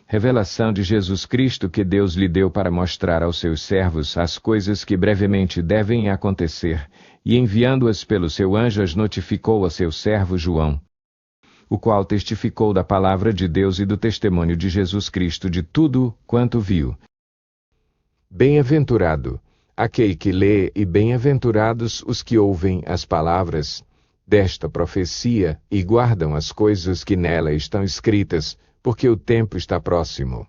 revelação de Jesus Cristo que Deus lhe deu para mostrar aos seus servos as coisas que brevemente devem acontecer, e enviando-as pelo seu anjo as notificou a seu servo João, o qual testificou da palavra de Deus e do testemunho de Jesus Cristo de tudo quanto viu. Bem-aventurado aquele que lê e bem-aventurados os que ouvem as palavras desta profecia e guardam as coisas que nela estão escritas, porque o tempo está próximo.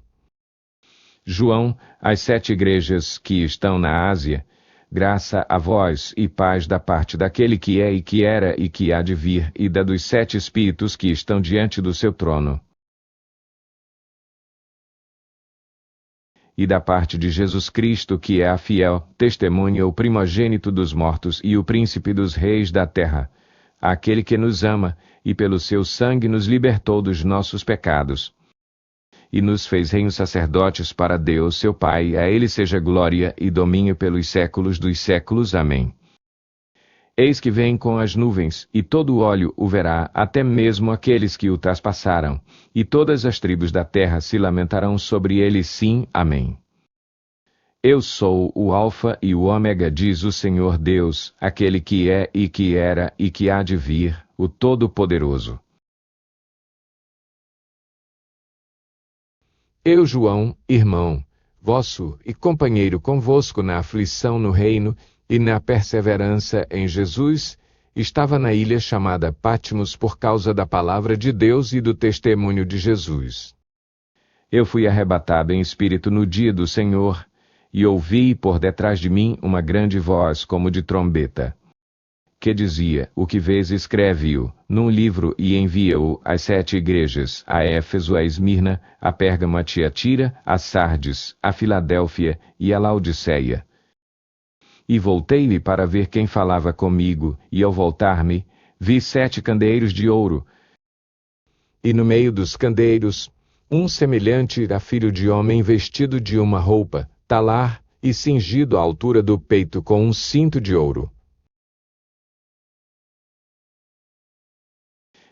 João, às 7 igrejas que estão na Ásia, graça a vós e paz da parte daquele que é e que era e que há de vir, e da dos 7 Espíritos que estão diante do seu trono, e da parte de Jesus Cristo, que é a fiel testemunha, o primogênito dos mortos e o príncipe dos reis da terra, aquele que nos ama e pelo seu sangue nos libertou dos nossos pecados e nos fez reinos sacerdotes para Deus seu Pai. A ele seja glória e domínio pelos séculos dos séculos. Amém. Eis que vem com as nuvens, e todo olho o verá, até mesmo aqueles que o traspassaram, e todas as tribos da terra se lamentarão sobre ele. Sim, amém. Eu sou o Alfa e o Ômega, diz o Senhor Deus, aquele que é e que era e que há de vir, o Todo-Poderoso. Eu, João, irmão vosso e companheiro convosco na aflição no reino e na perseverança em Jesus, estava na ilha chamada Patmos por causa da palavra de Deus e do testemunho de Jesus. Eu fui arrebatado em espírito no dia do Senhor, e ouvi por detrás de mim uma grande voz como de trombeta, que dizia: o que vês, escreve-o num livro e envia-o às 7 igrejas, a Éfeso, a Esmirna, a Pérgamo, a Tiatira, a Sardes, a Filadélfia e a Laodiceia. E voltei-me para ver quem falava comigo, e ao voltar-me, vi 7 candeeiros de ouro, e no meio dos candeeiros, um semelhante a filho de homem vestido de uma roupa, talar, e cingido à altura do peito com um cinto de ouro.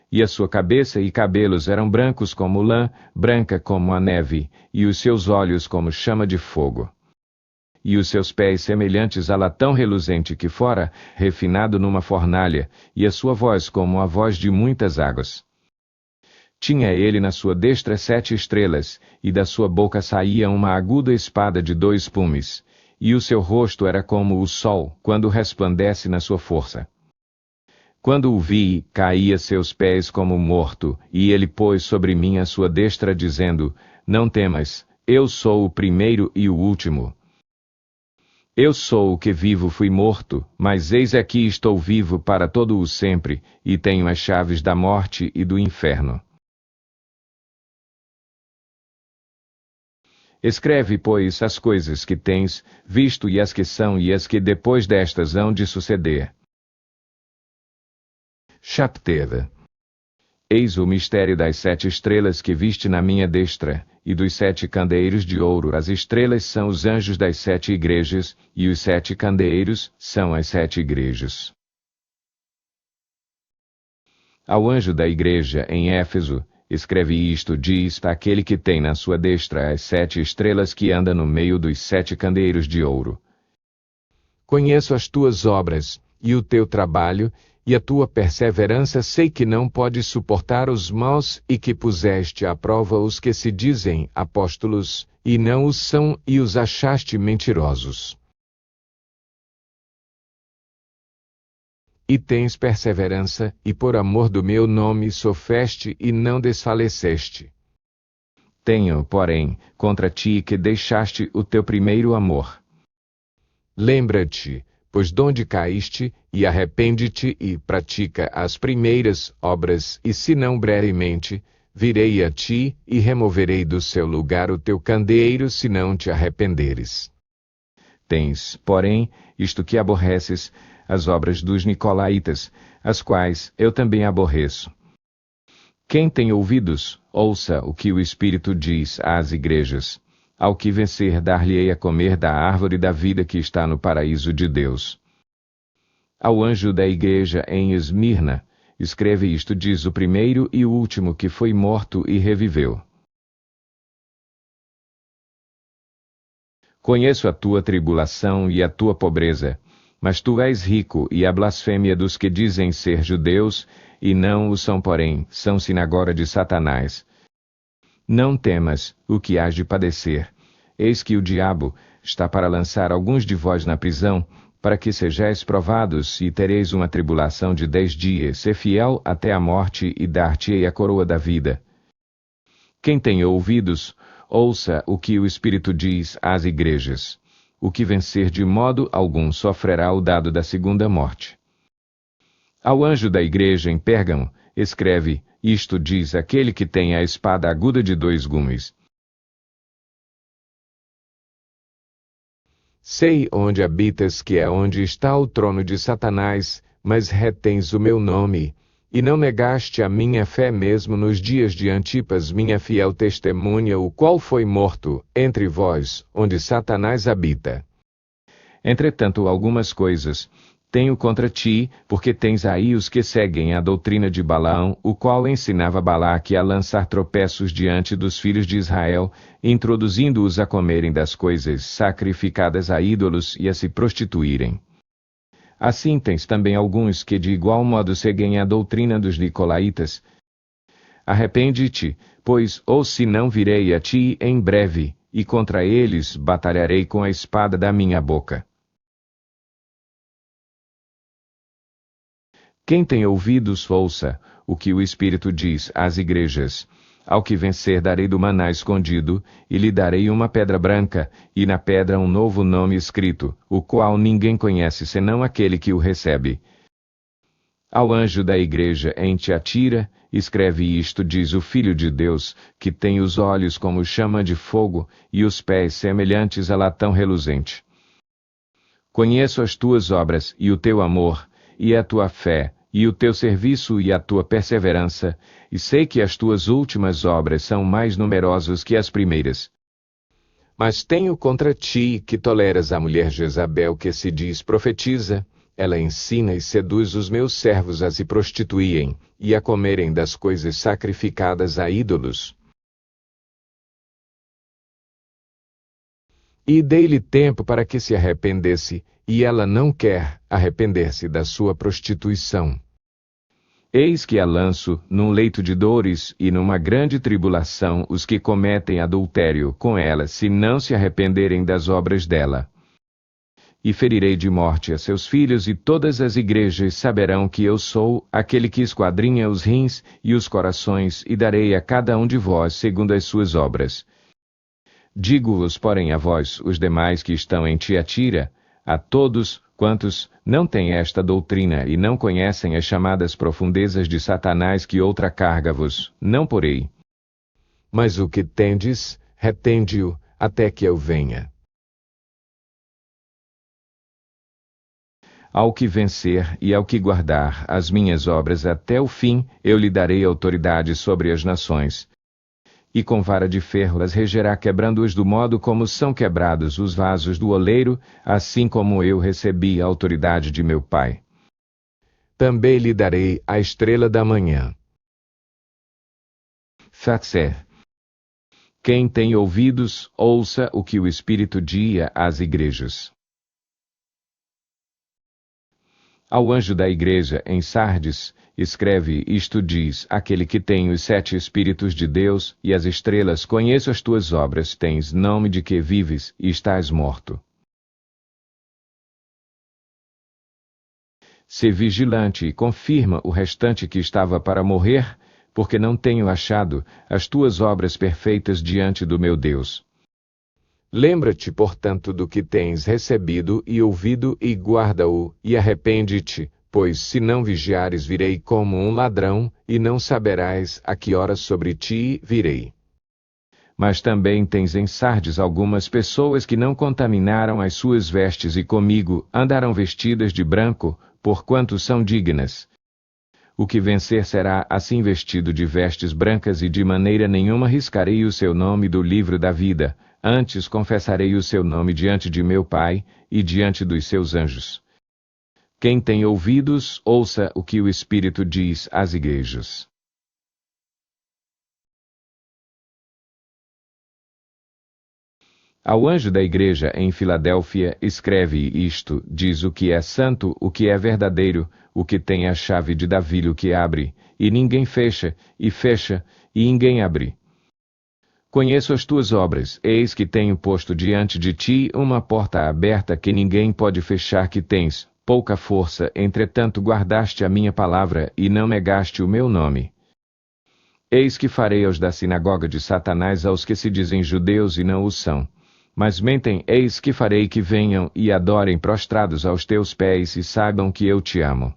E a sua cabeça e cabelos eram brancos como lã, branca como a neve, e os seus olhos como chama de fogo. E os seus pés semelhantes a latão reluzente que fora refinado numa fornalha, e a sua voz como a voz de muitas águas. Tinha ele na sua destra 7 estrelas, e da sua boca saía uma aguda espada de 2 pumes, e o seu rosto era como o sol, quando resplandece na sua força. Quando o vi, caí a seus pés como morto, e ele pôs sobre mim a sua destra, dizendo: não temas, eu sou o primeiro e o último. Eu sou o que vivo, fui morto, mas eis aqui estou vivo para todo o sempre, e tenho as chaves da morte e do inferno. Escreve, pois, as coisas que tens visto e as que são e as que depois destas hão de suceder. Chapter. Eis o mistério das 7 estrelas que viste na minha destra, e dos 7 candeeiros de ouro. As estrelas são os anjos das 7 igrejas, e os 7 candeeiros são as 7 igrejas. Ao anjo da igreja em Éfeso, escreve isto: diz aquele que tem na sua destra as 7 estrelas, que anda no meio dos 7 candeeiros de ouro. Conheço as tuas obras, e o teu trabalho, e a tua perseverança. Sei que não podes suportar os maus, e que puseste à prova os que se dizem apóstolos, e não os são, e os achaste mentirosos. E tens perseverança, e por amor do meu nome sofreste e não desfaleceste. Tenho, porém, contra ti que deixaste o teu primeiro amor. Lembra-te, pois, donde caíste, e arrepende-te e pratica as primeiras obras, e se não brevemente, virei a ti, e removerei do seu lugar o teu candeeiro, se não te arrependeres. Tens, porém, isto que aborreces, as obras dos nicolaítas, as quais eu também aborreço. Quem tem ouvidos, ouça o que o Espírito diz às igrejas. Ao que vencer, dar-lhe-ei a comer da árvore da vida que está no paraíso de Deus. Ao anjo da igreja em Esmirna, escreve isto: diz o primeiro e o último que foi morto e reviveu. Conheço a tua tribulação e a tua pobreza, mas tu és rico, e a blasfêmia dos que dizem ser judeus, e não o são, porém, são sinagoga de Satanás. Não temas o que hás de padecer. Eis que o diabo está para lançar alguns de vós na prisão, para que sejais provados, e tereis uma tribulação de 10 dias. Ser fiel até a morte, e dar-te-ei a coroa da vida. Quem tem ouvidos, ouça o que o Espírito diz às igrejas. O que vencer de modo algum sofrerá o dado da segunda morte. Ao anjo da igreja em Pérgamo, escreve: isto diz aquele que tem a espada aguda de 2 gumes. Sei onde habitas, que é onde está o trono de Satanás, mas retens o meu nome, e não negaste a minha fé mesmo nos dias de Antipas, minha fiel testemunha, o qual foi morto entre vós, onde Satanás habita. Entretanto, algumas coisas tenho contra ti, porque tens aí os que seguem a doutrina de Balaão, o qual ensinava Balaque a lançar tropeços diante dos filhos de Israel, introduzindo-os a comerem das coisas sacrificadas a ídolos e a se prostituírem. Assim tens também alguns que de igual modo seguem a doutrina dos nicolaítas. Arrepende-te, pois, ou se não virei a ti em breve, e contra eles batalharei com a espada da minha boca. Quem tem ouvidos, ouça o que o Espírito diz às igrejas. Ao que vencer darei do maná escondido, e lhe darei uma pedra branca, e na pedra um novo nome escrito, o qual ninguém conhece senão aquele que o recebe. Ao anjo da igreja em Tiatira, escreve isto, diz o Filho de Deus, que tem os olhos como chama de fogo, e os pés semelhantes a latão reluzente. Conheço as tuas obras, e o teu amor, e a tua fé, e o teu serviço e a tua perseverança, e sei que as tuas últimas obras são mais numerosas que as primeiras. Mas tenho contra ti que toleras a mulher Jezabel, que se diz profetiza. Ela ensina e seduz os meus servos a se prostituírem, e a comerem das coisas sacrificadas a ídolos. E dei-lhe tempo para que se arrependesse, e ela não quer arrepender-se da sua prostituição. Eis que a lanço num leito de dores e numa grande tribulação os que cometem adultério com ela, se não se arrependerem das obras dela. E ferirei de morte a seus filhos, e todas as igrejas saberão que eu sou aquele que esquadrinha os rins e os corações, e darei a cada um de vós segundo as suas obras. Digo-vos, porém, a vós, os demais que estão em Tiatira, a todos quantos não têm esta doutrina e não conhecem as chamadas profundezas de Satanás, que outra carga vos não porei. Mas o que tendes, retende-o, até que eu venha. Ao que vencer e ao que guardar as minhas obras até o fim, eu lhe darei autoridade sobre as nações. E com vara de ferro as regerá, quebrando-os do modo como são quebrados os vasos do oleiro, assim como eu recebi a autoridade de meu Pai. Também lhe darei a estrela da manhã. Fatser. Quem tem ouvidos, ouça o que o Espírito diz às igrejas. Ao anjo da igreja em Sardes, escreve: isto diz aquele que tem os 7 Espíritos de Deus e as estrelas: conheço as tuas obras, tens nome de que vives e estás morto. Sê vigilante e confirma o restante que estava para morrer, porque não tenho achado as tuas obras perfeitas diante do meu Deus. Lembra-te, portanto, do que tens recebido e ouvido, e guarda-o, e arrepende-te, pois se não vigiares virei como um ladrão, e não saberás a que hora sobre ti virei. Mas também tens em Sardes algumas pessoas que não contaminaram as suas vestes, e comigo andarão vestidas de branco, porquanto são dignas. O que vencer será assim vestido de vestes brancas, e de maneira nenhuma riscarei o seu nome do livro da vida. Antes confessarei o seu nome diante de meu Pai e diante dos seus anjos. Quem tem ouvidos, ouça o que o Espírito diz às igrejas. Ao anjo da igreja em Filadélfia, escreve isto, diz o que é santo, o que é verdadeiro, o que tem a chave de Davi, o que abre, e ninguém fecha, e ninguém abre. Conheço as tuas obras, eis que tenho posto diante de ti uma porta aberta que ninguém pode fechar, que tens pouca força, entretanto guardaste a minha palavra e não negaste o meu nome. Eis que farei aos da sinagoga de Satanás, aos que se dizem judeus e não o são, mas mentem, eis que farei que venham e adorem prostrados aos teus pés e saibam que eu te amo.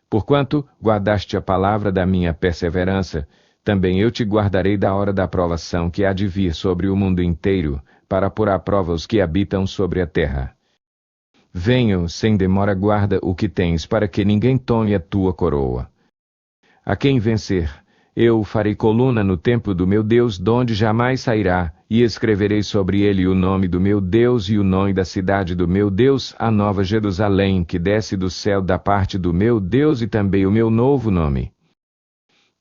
Porquanto guardaste a palavra da minha perseverança, também eu te guardarei da hora da provação que há de vir sobre o mundo inteiro, para pôr à prova os que habitam sobre a terra. Venho, sem demora guarda o que tens, para que ninguém tome a tua coroa. A quem vencer, eu farei coluna no templo do meu Deus, donde jamais sairá, e escreverei sobre ele o nome do meu Deus e o nome da cidade do meu Deus, a nova Jerusalém, que desce do céu da parte do meu Deus, e também o meu novo nome.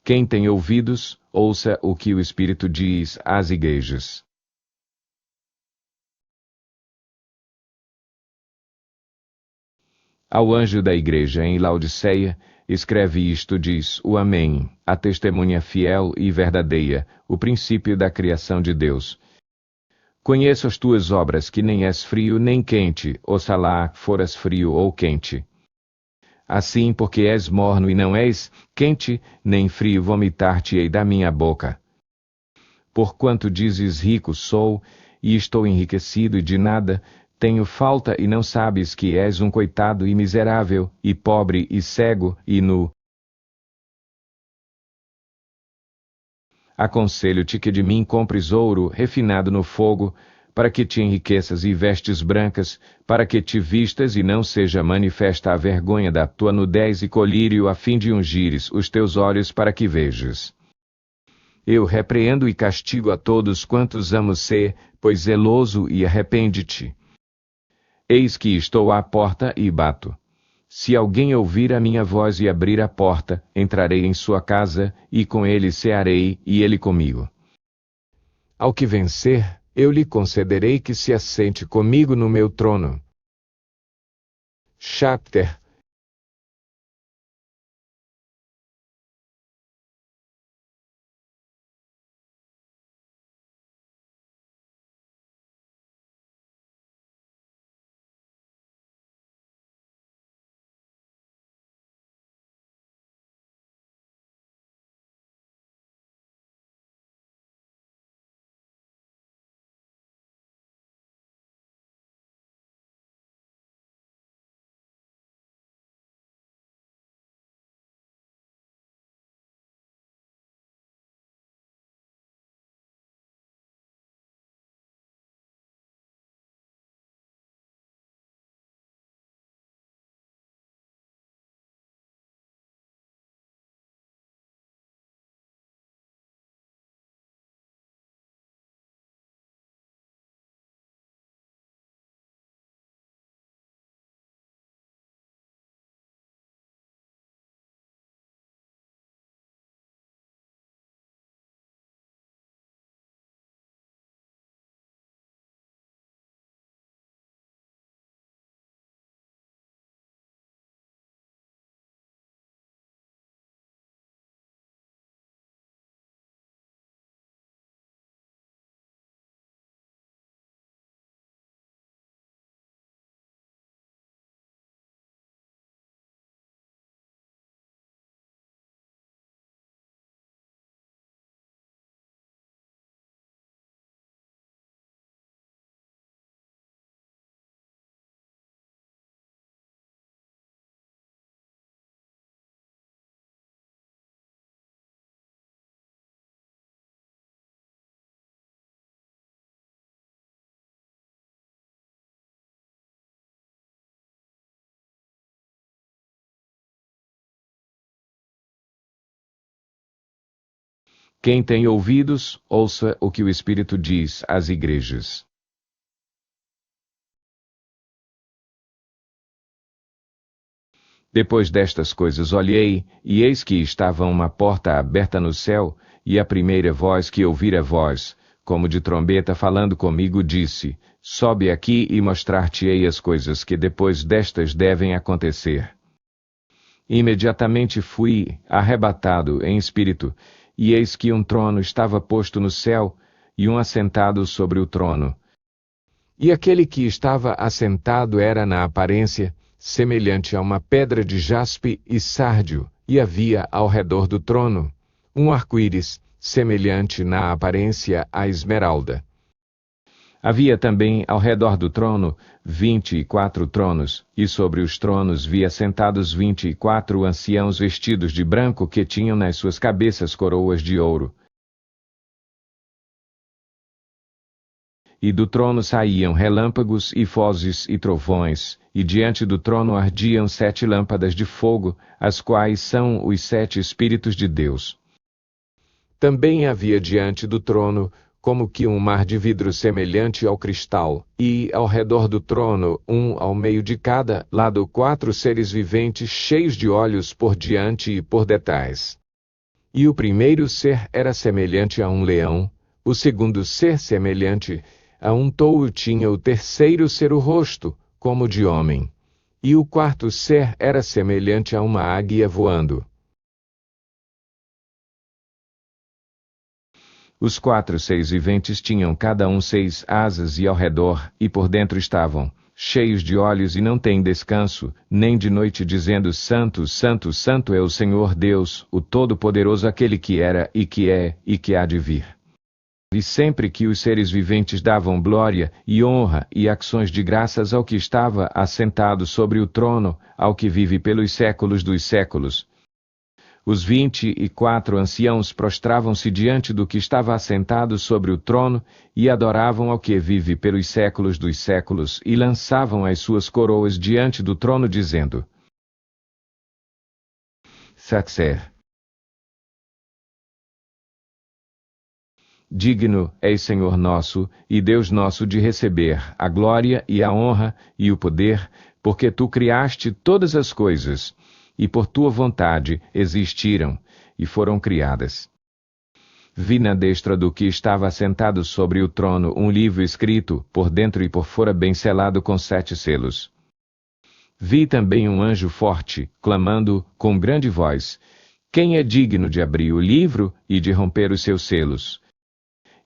Quem tem ouvidos, ouça o que o Espírito diz às igrejas. Ao anjo da igreja em Laodiceia, escreve isto, diz o Amém, a testemunha fiel e verdadeira, o princípio da criação de Deus. Conheço as tuas obras, que nem és frio nem quente, oxalá foras frio ou quente. Assim, porque és morno e não és quente, nem frio, vomitar-te-ei da minha boca. Porquanto dizes, rico sou, e estou enriquecido e de nada tenho falta, e não sabes que és um coitado e miserável, e pobre e cego e nu. Aconselho-te que de mim compres ouro refinado no fogo, para que te enriqueças, e vestes brancas, para que te vistas e não seja manifesta a vergonha da tua nudez, e colírio, a fim de ungires os teus olhos, para que vejas. Eu repreendo e castigo a todos quantos amo ser, pois zeloso, e arrepende-te. Eis que estou à porta e bato. Se alguém ouvir a minha voz e abrir a porta, entrarei em sua casa, e com ele cearei, e ele comigo. Ao que vencer, eu lhe concederei que se assente comigo no meu trono. Chapter. Quem tem ouvidos, ouça o que o Espírito diz às igrejas. Depois destas coisas olhei, e eis que estava uma porta aberta no céu, E a primeira voz que ouvir a voz, como de trombeta falando comigo, disse: Sobe aqui e mostrar-te-ei as coisas que depois destas devem acontecer. Imediatamente fui arrebatado em espírito, e eis que um trono estava posto no céu, e um assentado sobre o trono. E aquele que estava assentado era na aparência semelhante a uma pedra de jaspe e sárdio, e havia ao redor do trono um arco-íris, semelhante na aparência à esmeralda. Havia também ao redor do trono 24 tronos, e sobre os tronos vi assentados 24 anciãos vestidos de branco que tinham nas suas cabeças coroas de ouro. E do trono saíam relâmpagos e vozes e trovões, e diante do trono ardiam 7 lâmpadas de fogo, as quais são os 7 Espíritos de Deus. Também havia diante do trono como que um mar de vidro semelhante ao cristal, e ao redor do trono, ao meio de cada lado, 4 seres viventes cheios de olhos por diante e por detrás. E o primeiro ser era semelhante a um leão, o segundo ser semelhante a um touro tinha o terceiro ser o rosto, como de homem. E o quarto ser era semelhante a uma águia voando. Os 4 seres viventes tinham cada um 6 asas e ao redor, e por dentro estavam, cheios de olhos e não têm descanso, nem de noite, dizendo: Santo, Santo, Santo é o Senhor Deus, o Todo-Poderoso, aquele que era, e que há de vir. E sempre que os seres viventes davam glória e honra e ações de graças ao que estava assentado sobre o trono, ao que vive pelos séculos dos séculos, os 24 anciãos prostravam-se diante do que estava assentado sobre o trono e adoravam ao que vive pelos séculos dos séculos e lançavam as suas coroas diante do trono, dizendo: Sacer. Digno és, Senhor nosso e Deus nosso, de receber a glória e a honra e o poder, porque tu criaste todas as coisas, e por tua vontade existiram e foram criadas. Vi na destra do que estava assentado sobre o trono um livro escrito, por dentro e por fora bem selado com 7 selos. Vi também um anjo forte, clamando com grande voz: Quem é digno de abrir o livro e de romper os seus selos?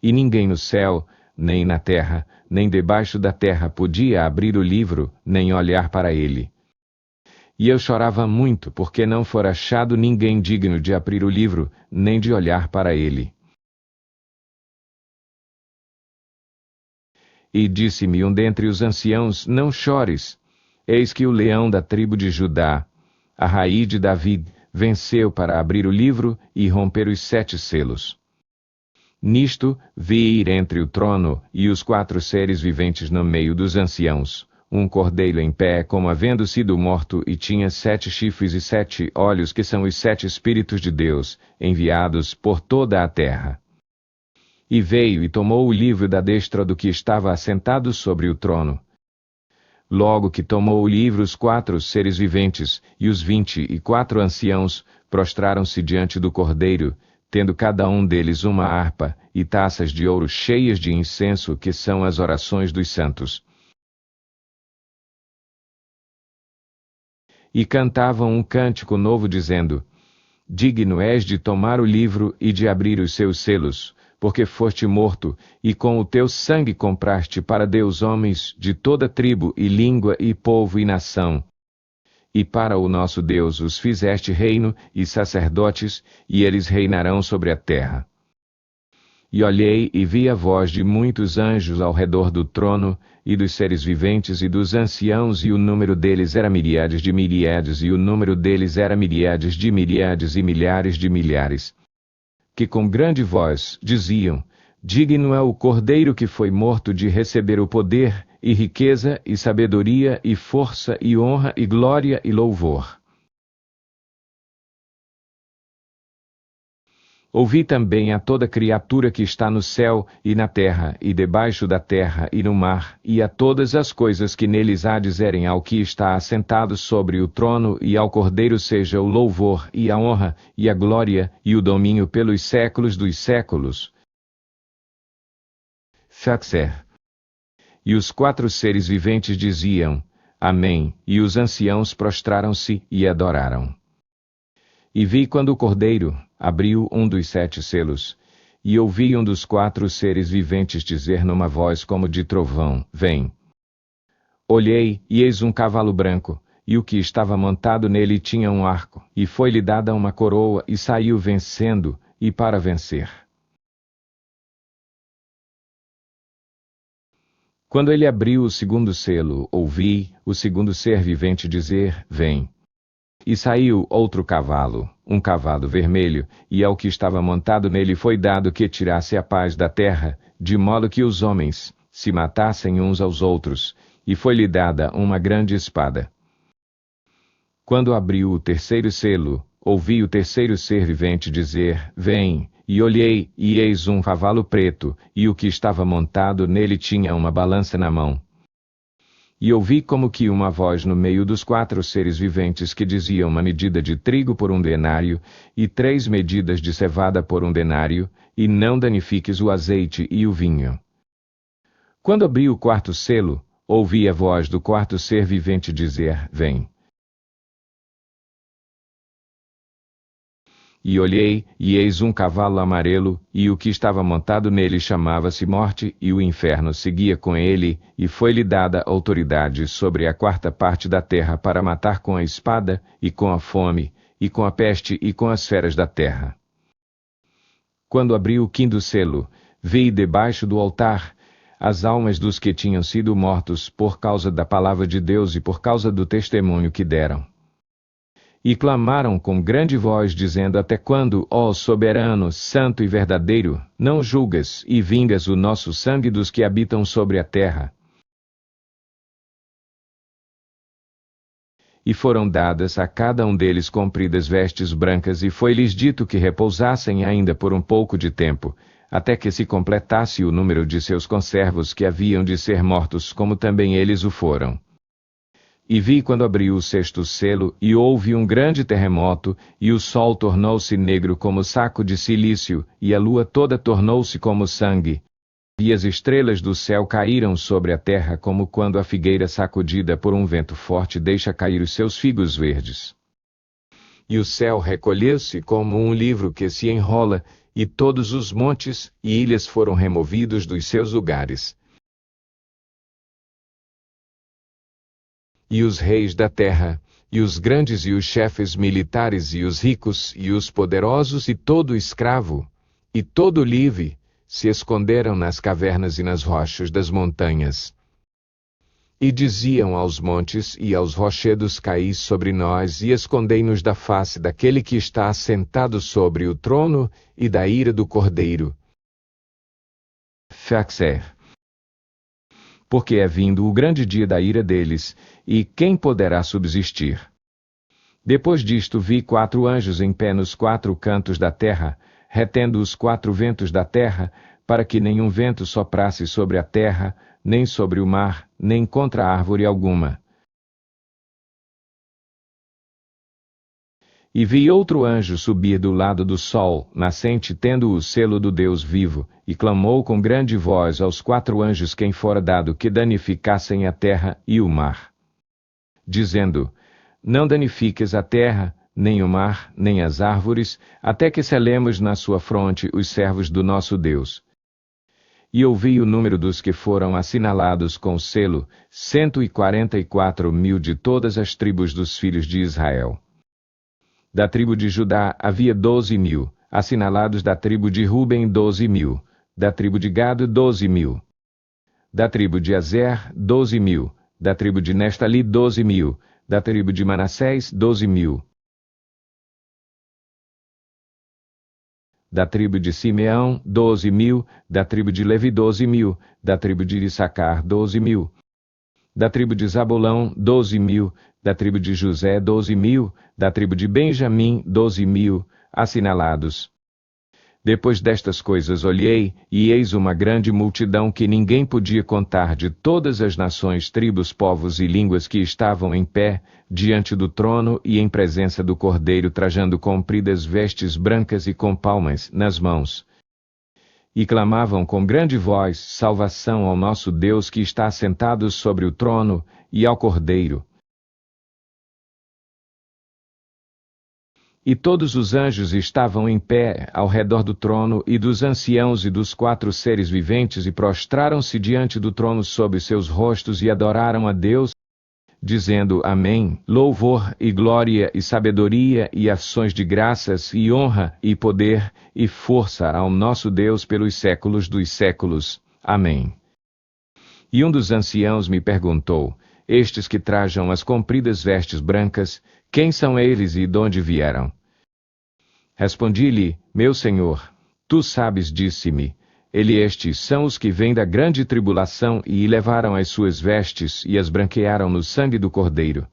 E ninguém no céu, nem na terra, nem debaixo da terra podia abrir o livro, nem olhar para ele. E eu chorava muito, porque não fora achado ninguém digno de abrir o livro, nem de olhar para ele. E disse-me um dentre os anciãos: Não chores, eis que o leão da tribo de Judá, a raiz de Davi, venceu para abrir o livro e romper os 7 selos. Nisto, vi ir entre o trono e os 4 seres viventes no meio dos anciãos, um cordeiro em pé, como havendo sido morto, e tinha 7 chifres e 7 olhos, que são os 7 Espíritos de Deus, enviados por toda a terra. E veio e tomou o livro da destra do que estava assentado sobre o trono. Logo que tomou o livro, os 4 seres viventes e os 24 anciãos prostraram-se diante do cordeiro, tendo cada um deles uma harpa e taças de ouro cheias de incenso, que são as orações dos santos. E cantavam um cântico novo, dizendo: Digno és de tomar o livro e de abrir os seus selos, porque foste morto, e com o teu sangue compraste para Deus homens de toda tribo e língua e povo e nação. E para o nosso Deus os fizeste reino e sacerdotes, e eles reinarão sobre a terra. E olhei e vi a voz de muitos anjos ao redor do trono, e dos seres viventes e dos anciãos, e o número deles era miríades de miríades, e o número deles era miríades de miríades e milhares de milhares, que com grande voz diziam: Digno é o Cordeiro que foi morto de receber o poder, e riqueza, e sabedoria, e força, e honra, e glória, e louvor. Ouvi também a toda criatura que está no céu, e na terra, e debaixo da terra, e no mar, e a todas as coisas que neles há dizerem ao que está assentado sobre o trono, e ao Cordeiro seja o louvor, e a honra, e a glória, e o domínio pelos séculos dos séculos. Faxer. E os 4 seres viventes diziam: Amém, e os anciãos prostraram-se e adoraram. E vi quando o Cordeiro abriu um dos 7 selos, e ouvi um dos 4 seres viventes dizer numa voz como de trovão: Vem. Olhei, e eis um cavalo branco, e o que estava montado nele tinha um arco, e foi-lhe dada uma coroa, e saiu vencendo, e para vencer. Quando ele abriu o 2º selo, ouvi o 2º ser vivente dizer: Vem. E saiu outro cavalo, um cavalo vermelho, e ao que estava montado nele foi dado que tirasse a paz da terra, de modo que os homens se matassem uns aos outros, e foi-lhe dada uma grande espada. Quando abriu o 3º selo, ouvi o 3º ser vivente dizer: Vem. E olhei, e eis um cavalo preto, e o que estava montado nele tinha uma balança na mão. E ouvi como que uma voz no meio dos 4 seres viventes que dizia: uma medida de trigo por 1 denário, e 3 medidas de cevada por 1 denário, e não danifiques o azeite e o vinho. Quando abri o 4º selo, ouvi a voz do 4º ser vivente dizer: Vem. E olhei, e eis um cavalo amarelo, e o que estava montado nele chamava-se Morte, e o inferno seguia com ele, e foi-lhe dada autoridade sobre a 4ª parte da terra para matar com a espada, e com a fome, e com a peste, e com as feras da terra. Quando abri o 5º selo, vi debaixo do altar as almas dos que tinham sido mortos por causa da palavra de Deus e por causa do testemunho que deram. E clamaram com grande voz, dizendo: Até quando, ó soberano, santo e verdadeiro, não julgas e vingas o nosso sangue dos que habitam sobre a terra? E foram dadas a cada um deles compridas vestes brancas, e foi-lhes dito que repousassem ainda por um pouco de tempo, até que se completasse o número de seus conservos que haviam de ser mortos, como também eles o foram. E vi quando abriu o 6º selo, e houve um grande terremoto, e o sol tornou-se negro como saco de cilício, e a lua toda tornou-se como sangue. E as estrelas do céu caíram sobre a terra como quando a figueira sacudida por um vento forte deixa cair os seus figos verdes. E o céu recolheu-se como um livro que se enrola, e todos os montes e ilhas foram removidos dos seus lugares. E os reis da terra, e os grandes e os chefes militares e os ricos e os poderosos e todo escravo, e todo livre, se esconderam nas cavernas e nas rochas das montanhas. E diziam aos montes e aos rochedos: Caí sobre nós e escondei-nos da face daquele que está assentado sobre o trono e da ira do Cordeiro. Faxer. Porque é vindo o grande dia da ira deles, e quem poderá subsistir? Depois disto vi 4 anjos em pé nos 4 cantos da terra, retendo os 4 ventos da terra, para que nenhum vento soprasse sobre a terra, nem sobre o mar, nem contra árvore alguma. E vi outro anjo subir do lado do sol, nascente, tendo o selo do Deus vivo, e clamou com grande voz aos 4 anjos quem fora dado que danificassem a terra e o mar, dizendo: Não danifiques a terra, nem o mar, nem as árvores, até que selemos na sua fronte os servos do nosso Deus. E ouvi o número dos que foram assinalados com o selo: 144.000 de todas as tribos dos filhos de Israel. Da tribo de Judá havia 12.000, assinalados da tribo de Ruben 12.000, da tribo de Gado 12.000, da tribo de Azer 12.000, da tribo de Neftali 12.000, da tribo de Manassés 12.000, da tribo de Simeão 12.000, da tribo de Levi 12.000, da tribo de Issacar 12.000, da tribo de Zabulão 12.000, da tribo de José 12.000, da tribo de Benjamim 12.000, assinalados. Depois destas coisas olhei, e eis uma grande multidão que ninguém podia contar, de todas as nações, tribos, povos e línguas, que estavam em pé diante do trono e em presença do Cordeiro, trajando compridas vestes brancas e com palmas nas mãos. E clamavam com grande voz: salvação ao nosso Deus que está assentado sobre o trono, e ao Cordeiro. E todos os anjos estavam em pé ao redor do trono e dos anciãos e dos 4 seres viventes, e prostraram-se diante do trono sobre seus rostos e adoraram a Deus, dizendo: Amém. Louvor e glória e sabedoria e ações de graças e honra e poder e força ao nosso Deus pelos séculos dos séculos. Amém. E um dos anciãos me perguntou: estes que trajam as compridas vestes brancas, quem são eles e de onde vieram? Respondi-lhe: meu senhor, tu sabes. Disse-me: estes são os que vêm da grande tribulação e levaram as suas vestes e as branquearam no sangue do Cordeiro.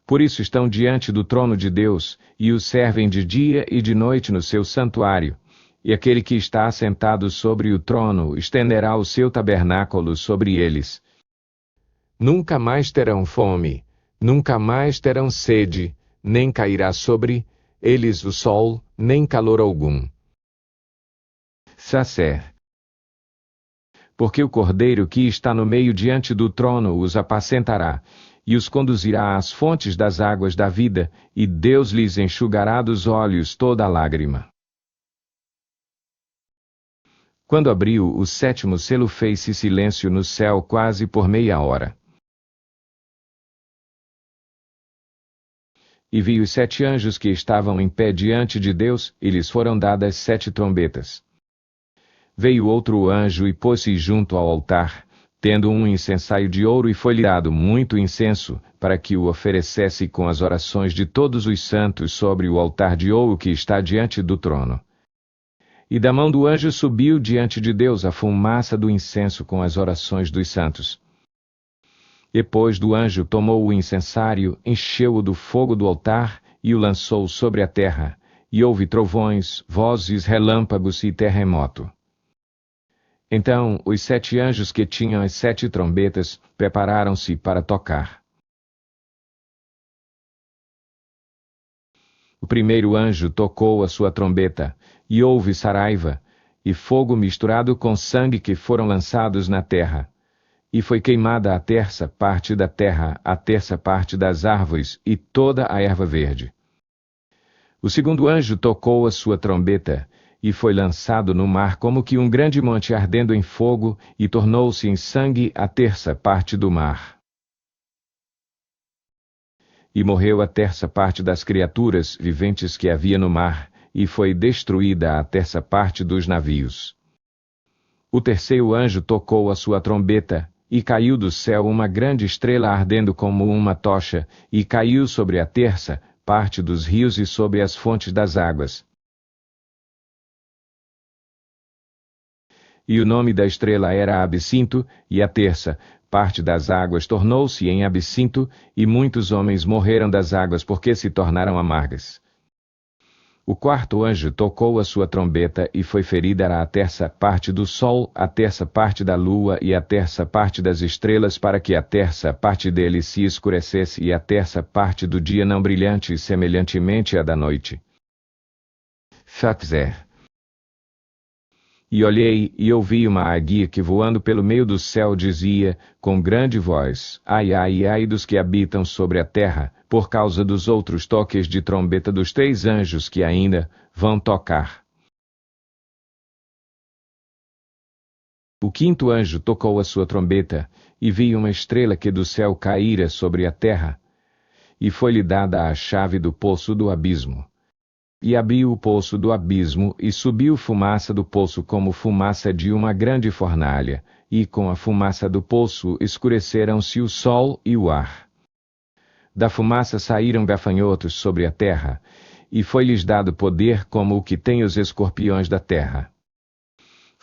Por isso estão diante do trono de Deus, e o servem de dia e de noite no seu santuário. E aquele que está assentado sobre o trono estenderá o seu tabernáculo sobre eles. Nunca mais terão fome, nunca mais terão sede, nem cairá sobre eles o sol, nem calor algum. Sacer. Porque o Cordeiro que está no meio diante do trono os apacentará, e os conduzirá às fontes das águas da vida, e Deus lhes enxugará dos olhos toda a lágrima. Quando abriu o 7º selo, fez-se silêncio no céu quase por meia hora. E vi os 7 anjos que estavam em pé diante de Deus, e lhes foram dadas 7 trombetas. Veio outro anjo e pôs-se junto ao altar, tendo um incensário de ouro, e foi-lhe dado muito incenso, para que o oferecesse com as orações de todos os santos sobre o altar de ouro que está diante do trono. E da mão do anjo subiu diante de Deus a fumaça do incenso com as orações dos santos. Depois do anjo tomou o incensário, encheu-o do fogo do altar e o lançou sobre a terra, e houve trovões, vozes, relâmpagos e terremoto. Então os 7 anjos que tinham as 7 trombetas prepararam-se para tocar. O primeiro anjo tocou a sua trombeta, e houve saraiva, e fogo misturado com sangue que foram lançados na terra. E foi queimada a 3ª parte da terra, a 3ª parte das árvores, e toda a erva verde. O segundo anjo tocou a sua trombeta, e foi lançado no mar como que um grande monte ardendo em fogo, e tornou-se em sangue a 3ª parte do mar. E morreu a 3ª parte das criaturas viventes que havia no mar, e foi destruída a 3ª parte dos navios. O terceiro anjo tocou a sua trombeta, e caiu do céu uma grande estrela ardendo como uma tocha, e caiu sobre a 3ª parte dos rios e sobre as fontes das águas. E o nome da estrela era Absinto, e a 3ª parte das águas tornou-se em absinto, e muitos homens morreram das águas porque se tornaram amargas. O quarto anjo tocou a sua trombeta, e foi ferida a 3ª parte do sol, a 3ª parte da lua e a 3ª parte das estrelas, para que a 3ª parte deles se escurecesse e a 3ª parte do dia não brilhante, semelhantemente à da noite. Fatzer. E olhei, e ouvi uma águia que voando pelo meio do céu dizia, com grande voz: ai, ai, ai dos que habitam sobre a terra, por causa dos outros toques de trombeta dos 3 anjos que ainda vão tocar. O quinto anjo tocou a sua trombeta, e vi uma estrela que do céu caíra sobre a terra, e foi-lhe dada a chave do poço do abismo. E abriu o poço do abismo, e subiu fumaça do poço como fumaça de uma grande fornalha, e com a fumaça do poço escureceram-se o sol e o ar. Da fumaça saíram gafanhotos sobre a terra, e foi-lhes dado poder como o que tem os escorpiões da terra.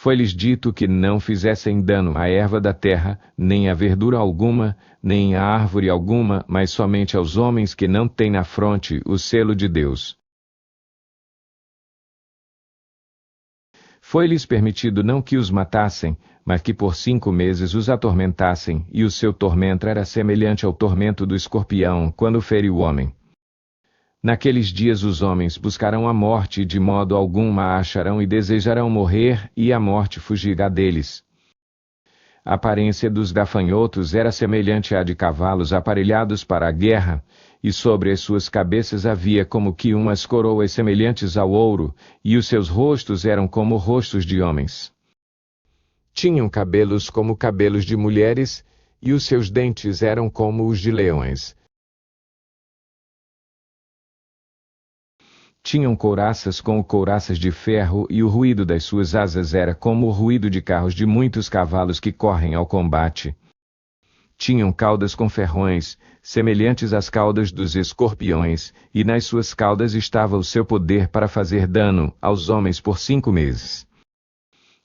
Foi-lhes dito que não fizessem dano à erva da terra, nem à verdura alguma, nem à árvore alguma, mas somente aos homens que não têm na fronte o selo de Deus. Foi-lhes permitido não que os matassem, mas que por 5 meses os atormentassem, e o seu tormento era semelhante ao tormento do escorpião, quando fere o homem. Naqueles dias os homens buscarão a morte e de modo algum a acharão e desejarão morrer, e a morte fugirá deles. A aparência dos gafanhotos era semelhante à de cavalos aparelhados para a guerra, e sobre as suas cabeças havia como que umas coroas semelhantes ao ouro, e os seus rostos eram como rostos de homens. Tinham cabelos como cabelos de mulheres, e os seus dentes eram como os de leões. Tinham couraças como couraças de ferro, e o ruído das suas asas era como o ruído de carros de muitos cavalos que correm ao combate. Tinham caudas com ferrões, semelhantes às caudas dos escorpiões, e nas suas caudas estava o seu poder para fazer dano aos homens por 5 meses.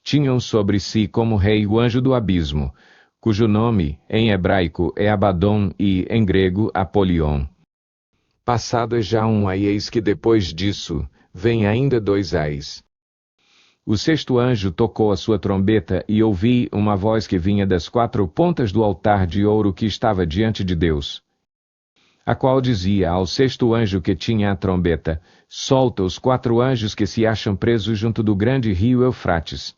Tinham sobre si como rei o anjo do abismo, cujo nome, em hebraico, é Abaddon e, em grego, Apolion. Passado é já um ai, eis que depois disso, vem ainda 2 ais. O 6º anjo tocou a sua trombeta e ouvi uma voz que vinha das 4 pontas do altar de ouro que estava diante de Deus, a qual dizia ao 6º anjo que tinha a trombeta: solta os 4 anjos que se acham presos junto do grande rio Eufrates.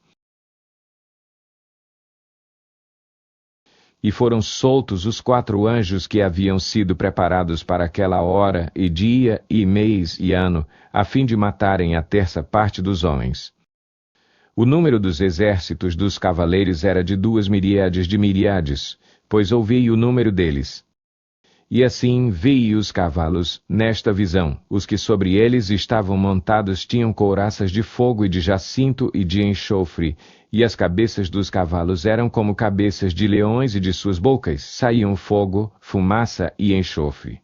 E foram soltos os 4 anjos que haviam sido preparados para aquela hora, e dia, e mês, e ano, a fim de matarem a 1/3 parte dos homens. O número dos exércitos dos cavaleiros era de 2 miríades de miríades, pois ouvi o número deles. E assim vi os cavalos, nesta visão, os que sobre eles estavam montados tinham couraças de fogo e de jacinto e de enxofre, e as cabeças dos cavalos eram como cabeças de leões e de suas bocas saíam fogo, fumaça e enxofre.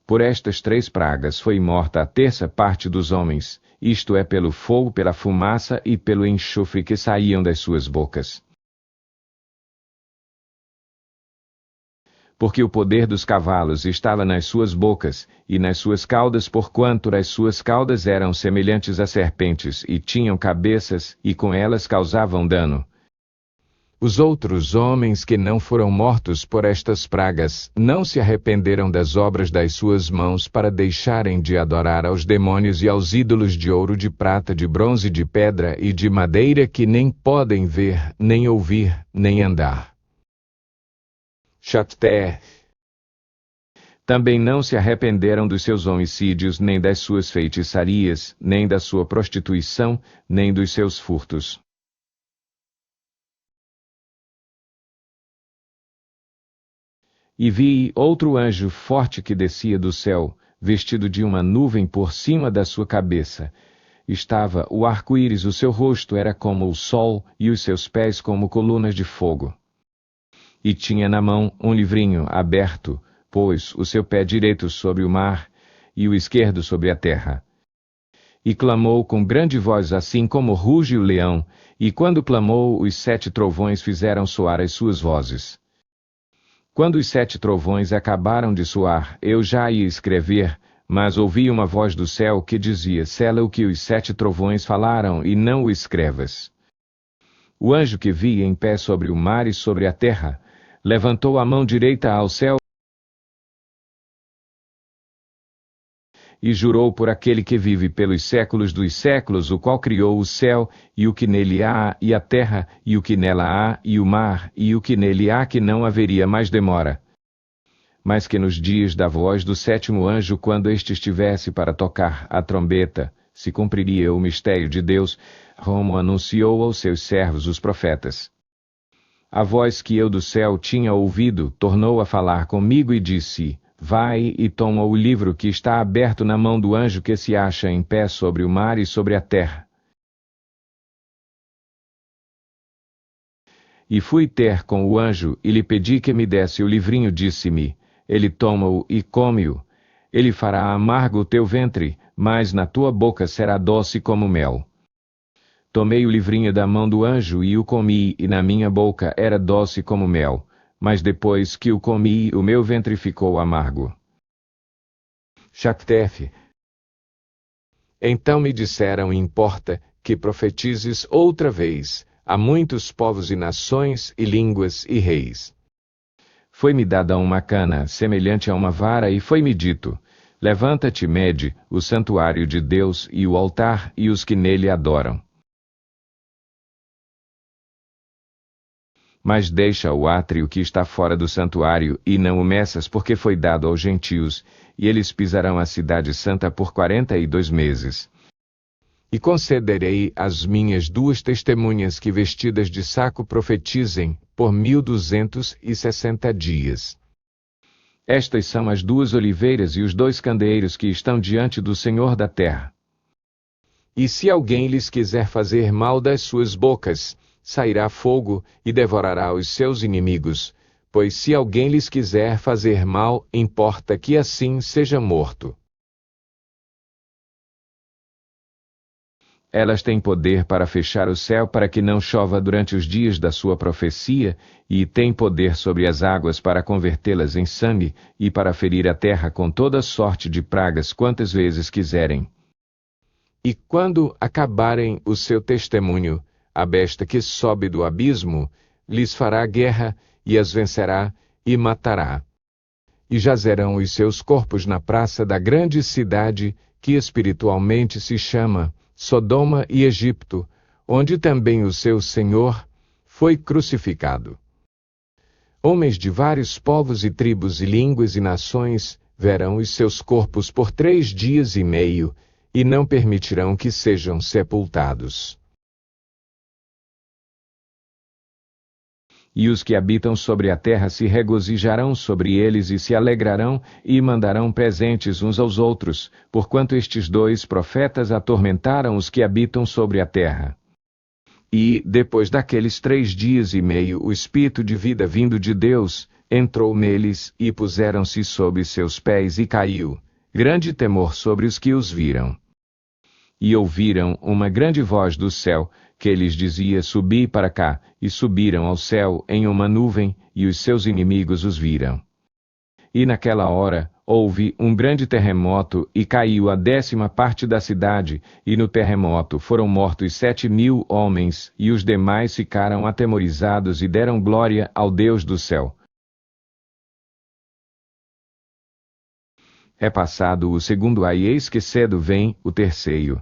Por estas 3 pragas foi morta a 1/3 parte dos homens, isto é pelo fogo, pela fumaça e pelo enxofre que saíam das suas bocas. Porque o poder dos cavalos estava nas suas bocas, e nas suas caudas, porquanto as suas caudas eram semelhantes a serpentes, e tinham cabeças, e com elas causavam dano. Os outros homens que não foram mortos por estas pragas, não se arrependeram das obras das suas mãos para deixarem de adorar aos demônios e aos ídolos de ouro, de prata, de bronze, de pedra e de madeira que nem podem ver, nem ouvir, nem andar. Chapter. Também não se arrependeram dos seus homicídios, nem das suas feitiçarias, nem da sua prostituição, nem dos seus furtos. E vi outro anjo forte que descia do céu, vestido de uma nuvem por cima da sua cabeça. Estava o arco-íris, o seu rosto era como o sol, e os seus pés como colunas de fogo. E tinha na mão um livrinho aberto, pôs o seu pé direito sobre o mar, e o esquerdo sobre a terra. E clamou com grande voz, assim como ruge o leão, e quando clamou, os 7 trovões fizeram soar as suas vozes. Quando os 7 trovões acabaram de soar, eu já ia escrever, mas ouvi uma voz do céu que dizia: sela o que os 7 trovões falaram, e não o escrevas. O anjo que vi em pé sobre o mar e sobre a terra, levantou a mão direita ao céu e jurou por aquele que vive pelos séculos dos séculos, o qual criou o céu, e o que nele há, e a terra, e o que nela há, e o mar, e o que nele há, que não haveria mais demora. Mas que nos dias da voz do 7º anjo, quando este estivesse para tocar a trombeta, se cumpriria o mistério de Deus, como anunciou aos seus servos os profetas. A voz que eu do céu tinha ouvido tornou a falar comigo e disse: vai e toma o livro que está aberto na mão do anjo que se acha em pé sobre o mar e sobre a terra. E fui ter com o anjo, e lhe pedi que me desse o livrinho. Disse-me: ele toma-o e come-o. Ele fará amargo o teu ventre, mas na tua boca será doce como mel. Tomei o livrinho da mão do anjo e o comi, e na minha boca era doce como mel, mas depois que o comi, o meu ventre ficou amargo. Chaptef. Então me disseram: importa que profetizes outra vez a muitos povos e nações e línguas e reis. Foi-me dada uma cana semelhante a uma vara e foi-me dito: levanta-te, mede o santuário de Deus e o altar e os que nele adoram. Mas deixa o átrio que está fora do santuário e não o meças, porque foi dado aos gentios, e eles pisarão a cidade santa por 42 meses. E concederei às minhas 2 testemunhas que vestidas de saco profetizem por 1260 dias. Estas são as 2 oliveiras e os 2 candeeiros que estão diante do Senhor da terra. E se alguém lhes quiser fazer mal das suas bocas, sairá fogo e devorará os seus inimigos, pois se alguém lhes quiser fazer mal, importa que assim seja morto. Elas têm poder para fechar o céu para que não chova durante os dias da sua profecia, e têm poder sobre as águas para convertê-las em sangue, e para ferir a terra com toda sorte de pragas quantas vezes quiserem. E quando acabarem o seu testemunho, a besta que sobe do abismo lhes fará guerra, e as vencerá, e matará. E jazerão os seus corpos na praça da grande cidade, que espiritualmente se chama Sodoma e Egipto, onde também o seu Senhor foi crucificado. Homens de vários povos e tribos e línguas e nações verão os seus corpos por 3 dias e meio, e não permitirão que sejam sepultados. E os que habitam sobre a terra se regozijarão sobre eles e se alegrarão, e mandarão presentes uns aos outros, porquanto estes 2 profetas atormentaram os que habitam sobre a terra. E, depois daqueles 3 dias e meio, o Espírito de vida vindo de Deus entrou neles, e puseram-se sob seus pés, e caiu grande temor sobre os que os viram. E ouviram uma grande voz do céu, que lhes dizia: subi para cá, e subiram ao céu em uma nuvem, e os seus inimigos os viram. E naquela hora houve um grande terremoto, e caiu a 10ª parte da cidade, e no terremoto foram mortos 7.000 homens, e os demais ficaram atemorizados e deram glória ao Deus do céu. É passado o 2º ai, eis que cedo vem o 3º.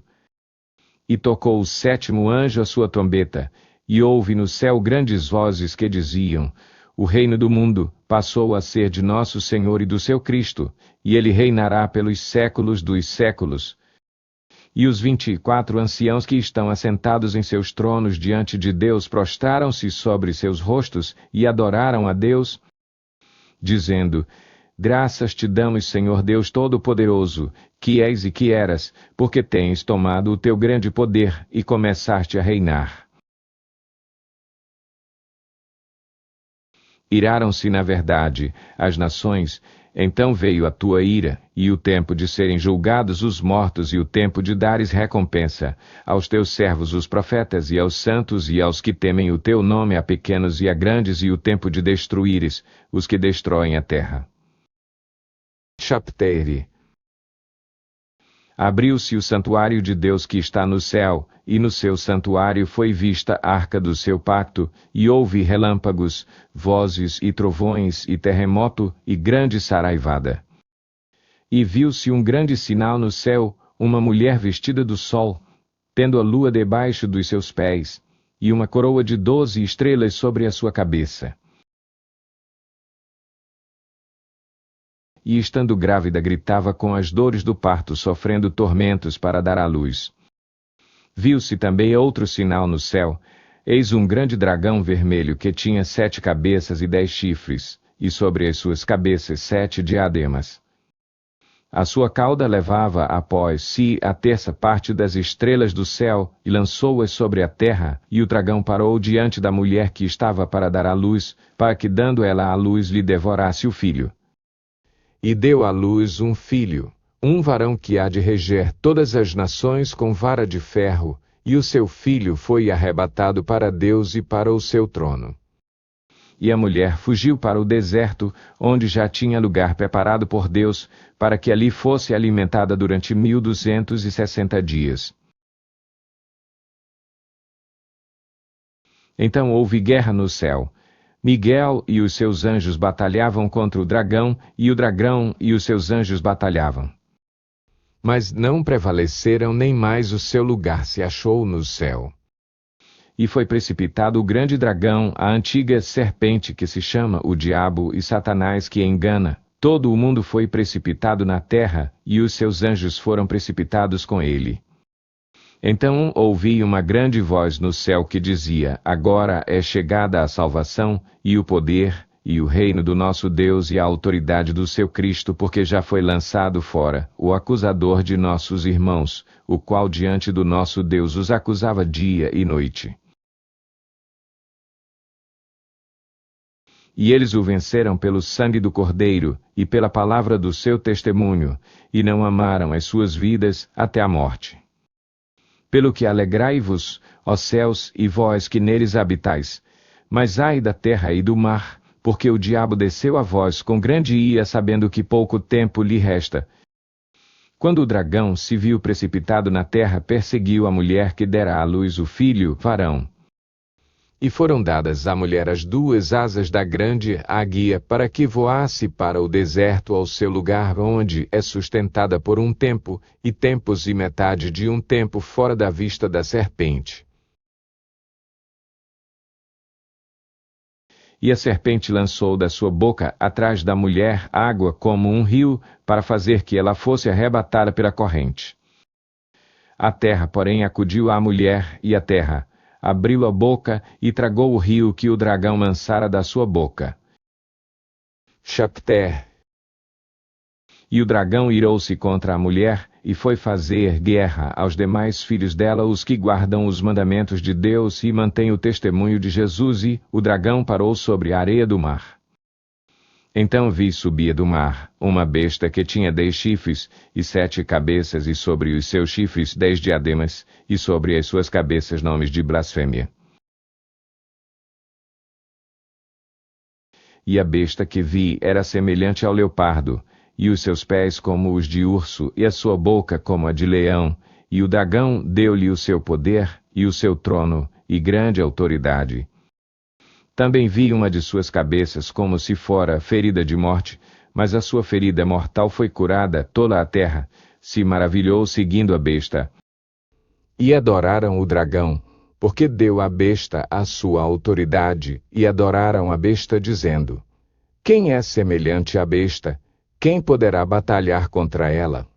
E tocou o 7º anjo a sua trombeta, e houve no céu grandes vozes que diziam: o reino do mundo passou a ser de nosso Senhor e do seu Cristo, e ele reinará pelos séculos dos séculos. E os 24 anciãos que estão assentados em seus tronos diante de Deus prostraram-se sobre seus rostos e adoraram a Deus, dizendo: graças te damos, Senhor Deus Todo-Poderoso, que és e que eras, porque tens tomado o teu grande poder e começaste a reinar. Iraram-se na verdade as nações, então veio a tua ira, e o tempo de serem julgados os mortos, e o tempo de dares recompensa aos teus servos os profetas, e aos santos, e aos que temem o teu nome, a pequenos e a grandes, e o tempo de destruíres os que destroem a terra. Chapter. Abriu-se o santuário de Deus que está no céu, e no seu santuário foi vista a arca do seu pacto, e houve relâmpagos, vozes e trovões, e terremoto, e grande saraivada. E viu-se um grande sinal no céu, uma mulher vestida do sol, tendo a lua debaixo dos seus pés, e uma coroa de 12 estrelas sobre a sua cabeça. E estando grávida gritava com as dores do parto, sofrendo tormentos para dar à luz. Viu-se também outro sinal no céu: eis um grande dragão vermelho que tinha 7 cabeças e 10 chifres, e sobre as suas cabeças 7 diademas. A sua cauda levava após si a 1/3 parte das estrelas do céu, e lançou-as sobre a terra, e o dragão parou diante da mulher que estava para dar à luz, para que, dando ela à luz, lhe devorasse o filho. E deu à luz um filho, um varão que há de reger todas as nações com vara de ferro, e o seu filho foi arrebatado para Deus e para o seu trono. E a mulher fugiu para o deserto, onde já tinha lugar preparado por Deus, para que ali fosse alimentada durante 1260 dias. Então houve guerra no céu. Miguel e os seus anjos batalhavam contra o dragão, e o dragão e os seus anjos batalhavam. Mas não prevaleceram, nem mais o seu lugar se achou no céu. E foi precipitado o grande dragão, a antiga serpente que se chama o Diabo e Satanás, que engana. Todo o mundo foi precipitado na terra, e os seus anjos foram precipitados com ele. Então ouvi uma grande voz no céu que dizia: Agora é chegada a salvação, e o poder, e o reino do nosso Deus e a autoridade do seu Cristo, porque já foi lançado fora o acusador de nossos irmãos, o qual diante do nosso Deus os acusava dia e noite. E eles o venceram pelo sangue do Cordeiro, e pela palavra do seu testemunho, e não amaram as suas vidas até a morte. Pelo que alegrai-vos, ó céus, e vós que neles habitais. Mas ai da terra e do mar, porque o diabo desceu a vós com grande ira, sabendo que pouco tempo lhe resta. Quando o dragão se viu precipitado na terra, perseguiu a mulher que dera à luz o filho, varão. E foram dadas à mulher as duas asas da grande águia, para que voasse para o deserto, ao seu lugar, onde é sustentada por um tempo, e tempos e metade de um tempo, fora da vista da serpente. E a serpente lançou da sua boca atrás da mulher água como um rio, para fazer que ela fosse arrebatada pela corrente. A terra, porém, acudiu à mulher, e a terra abriu a boca e tragou o rio que o dragão lançara da sua boca. Chapter. E o dragão irou-se contra a mulher, e foi fazer guerra aos demais filhos dela, os que guardam os mandamentos de Deus e mantêm o testemunho de Jesus, e o dragão parou sobre a areia do mar. Então vi subir do mar uma besta que tinha 10 chifres e 7 cabeças, e sobre os seus chifres 10 diademas, e sobre as suas cabeças nomes de blasfêmia. E a besta que vi era semelhante ao leopardo, e os seus pés como os de urso, e a sua boca como a de leão, e o dragão deu-lhe o seu poder, e o seu trono, e grande autoridade. Também vi uma de suas cabeças como se fora ferida de morte, mas a sua ferida mortal foi curada. Toda a terra se maravilhou seguindo a besta. E adoraram o dragão, porque deu à besta a sua autoridade, e adoraram a besta, dizendo: Quem é semelhante à besta? Quem poderá batalhar contra ela?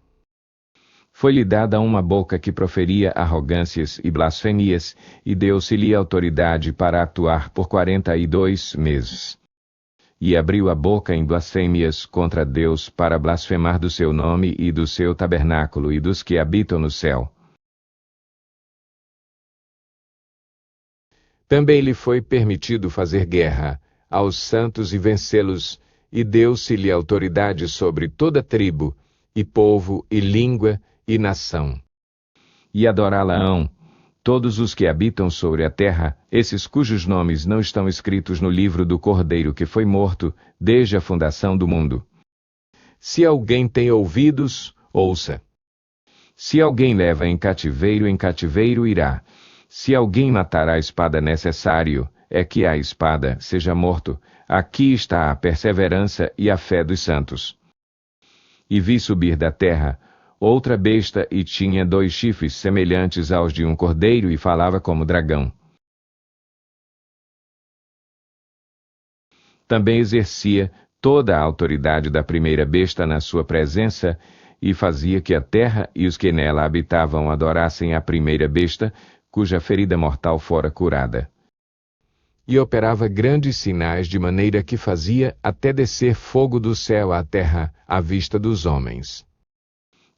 Foi-lhe dada uma boca que proferia arrogâncias e blasfemias, e deu-se-lhe autoridade para atuar por 42 meses. E abriu a boca em blasfêmias contra Deus, para blasfemar do seu nome e do seu tabernáculo e dos que habitam no céu. Também lhe foi permitido fazer guerra aos santos e vencê-los, e deu-se-lhe autoridade sobre toda tribo, e povo, e língua, e nação. E adorá-la-ão todos os que habitam sobre a terra, esses cujos nomes não estão escritos no livro do Cordeiro que foi morto, desde a fundação do mundo. Se alguém tem ouvidos, ouça. Se alguém leva em cativeiro irá. Se alguém matar a espada, necessário é que a espada seja morto. Aqui está a perseverança e a fé dos santos. E vi subir da terra outra besta, e tinha 2 chifres semelhantes aos de um cordeiro, e falava como dragão. Também exercia toda a autoridade da primeira besta na sua presença, e fazia que a terra e os que nela habitavam adorassem a primeira besta, cuja ferida mortal fora curada. E operava grandes sinais, de maneira que fazia até descer fogo do céu à terra, à vista dos homens.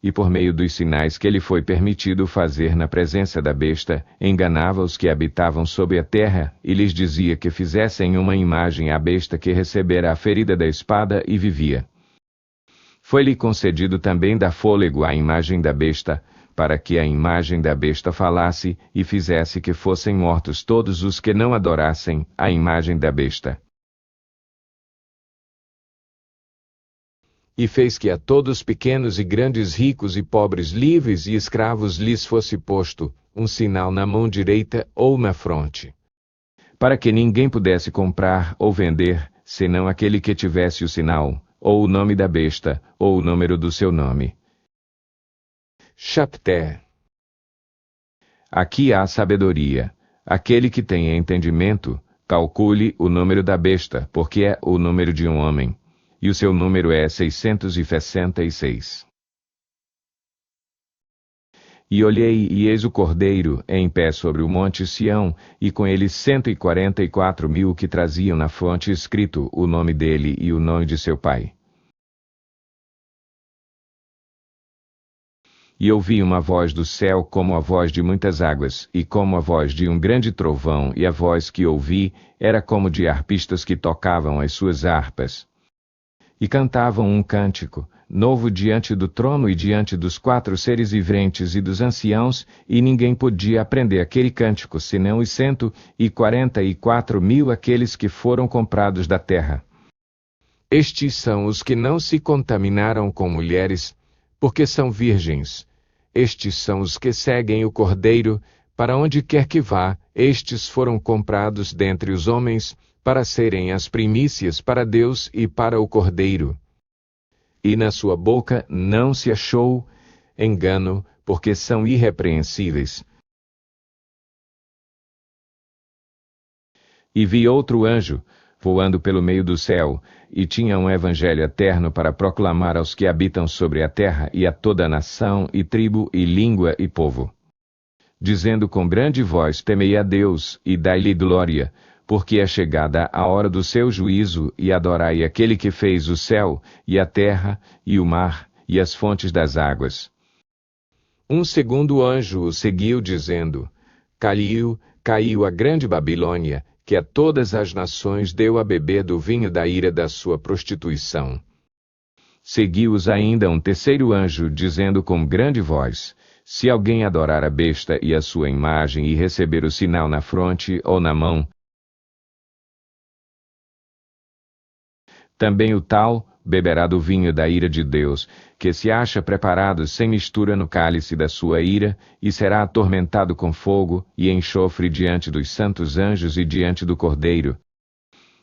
E por meio dos sinais que lhe foi permitido fazer na presença da besta, enganava os que habitavam sobre a terra, e lhes dizia que fizessem uma imagem à besta que recebera a ferida da espada e vivia. Foi-lhe concedido também dar fôlego à imagem da besta, para que a imagem da besta falasse e fizesse que fossem mortos todos os que não adorassem a imagem da besta. E fez que a todos pequenos e grandes, ricos e pobres, livres e escravos lhes fosse posto um sinal na mão direita ou na fronte, para que ninguém pudesse comprar ou vender, senão aquele que tivesse o sinal, ou o nome da besta, ou o número do seu nome. Chapter. Aqui há sabedoria. Aquele que tenha entendimento, calcule o número da besta, porque é o número de um homem, e o seu número é 666. E olhei, e eis o Cordeiro, em pé sobre o monte Sião, e com ele 144.000 que traziam na fronte escrito o nome dele e o nome de seu pai. E ouvi uma voz do céu como a voz de muitas águas, e como a voz de um grande trovão, e a voz que ouvi era como de harpistas que tocavam as suas harpas. E cantavam um cântico novo diante do trono e diante dos 4 seres viventes e dos anciãos, e ninguém podia aprender aquele cântico, senão os 144.000 aqueles que foram comprados da terra. Estes são os que não se contaminaram com mulheres, porque são virgens. Estes são os que seguem o Cordeiro, para onde quer que vá. Estes foram comprados dentre os homens, para serem as primícias para Deus e para o Cordeiro. E na sua boca não se achou engano, porque são irrepreensíveis. E vi outro anjo, voando pelo meio do céu, e tinha um evangelho eterno para proclamar aos que habitam sobre a terra e a toda nação, e tribo, e língua, e povo. Dizendo com grande voz: temei a Deus, e dai-lhe glória, porque é chegada a hora do seu juízo, e adorai aquele que fez o céu, e a terra, e o mar, e as fontes das águas. Um segundo anjo o seguiu, dizendo: caiu a grande Babilônia, que a todas as nações deu a beber do vinho da ira da sua prostituição. Seguiu-os ainda um terceiro anjo, dizendo com grande voz: se alguém adorar a besta e a sua imagem e receber o sinal na fronte ou na mão, também o tal beberá do vinho da ira de Deus, que se acha preparado sem mistura no cálice da sua ira, e será atormentado com fogo e enxofre diante dos santos anjos e diante do Cordeiro.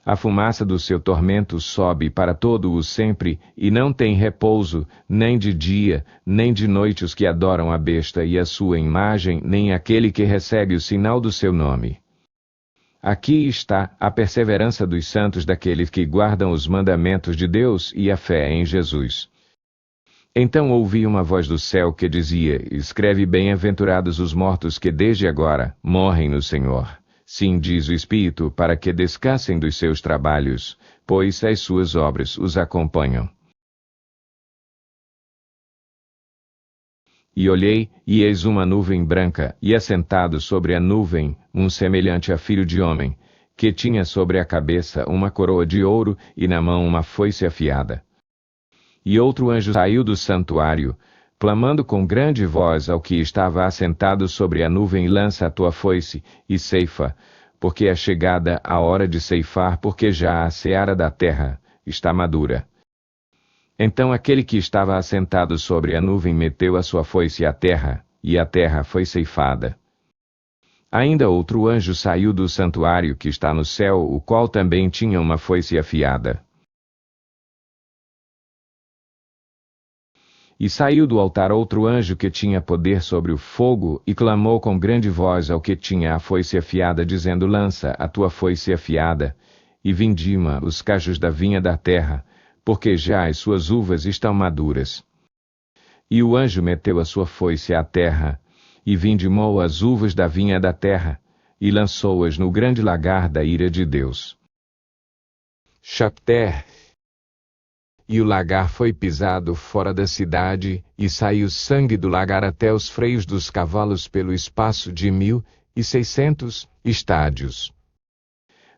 A fumaça do seu tormento sobe para todo o sempre, e não tem repouso, nem de dia, nem de noite os que adoram a besta e a sua imagem, nem aquele que recebe o sinal do seu nome. Aqui está a perseverança dos santos, daqueles que guardam os mandamentos de Deus e a fé em Jesus. Então ouvi uma voz do céu que dizia: escreve, bem-aventurados os mortos que desde agora morrem no Senhor. Sim, diz o Espírito, para que descansem dos seus trabalhos, pois as suas obras os acompanham. E olhei, e eis uma nuvem branca, e assentado sobre a nuvem, um semelhante a filho de homem, que tinha sobre a cabeça uma coroa de ouro, e na mão uma foice afiada. E outro anjo saiu do santuário, clamando com grande voz ao que estava assentado sobre a nuvem: lança a tua foice, e ceifa, porque é chegada a hora de ceifar, porque já a seara da terra está madura. Então aquele que estava assentado sobre a nuvem meteu a sua foice à terra, e a terra foi ceifada. Ainda outro anjo saiu do santuário que está no céu, o qual também tinha uma foice afiada. E saiu do altar outro anjo que tinha poder sobre o fogo, e clamou com grande voz ao que tinha a foice afiada, dizendo: lança a tua foice afiada, e vindima os cachos da vinha da terra, porque já as suas uvas estão maduras. E o anjo meteu a sua foice à terra, e vindimou as uvas da vinha da terra, e lançou-as no grande lagar da ira de Deus. Chapter. E o lagar foi pisado fora da cidade, e saiu sangue do lagar até os freios dos cavalos pelo espaço de 1.600 estádios.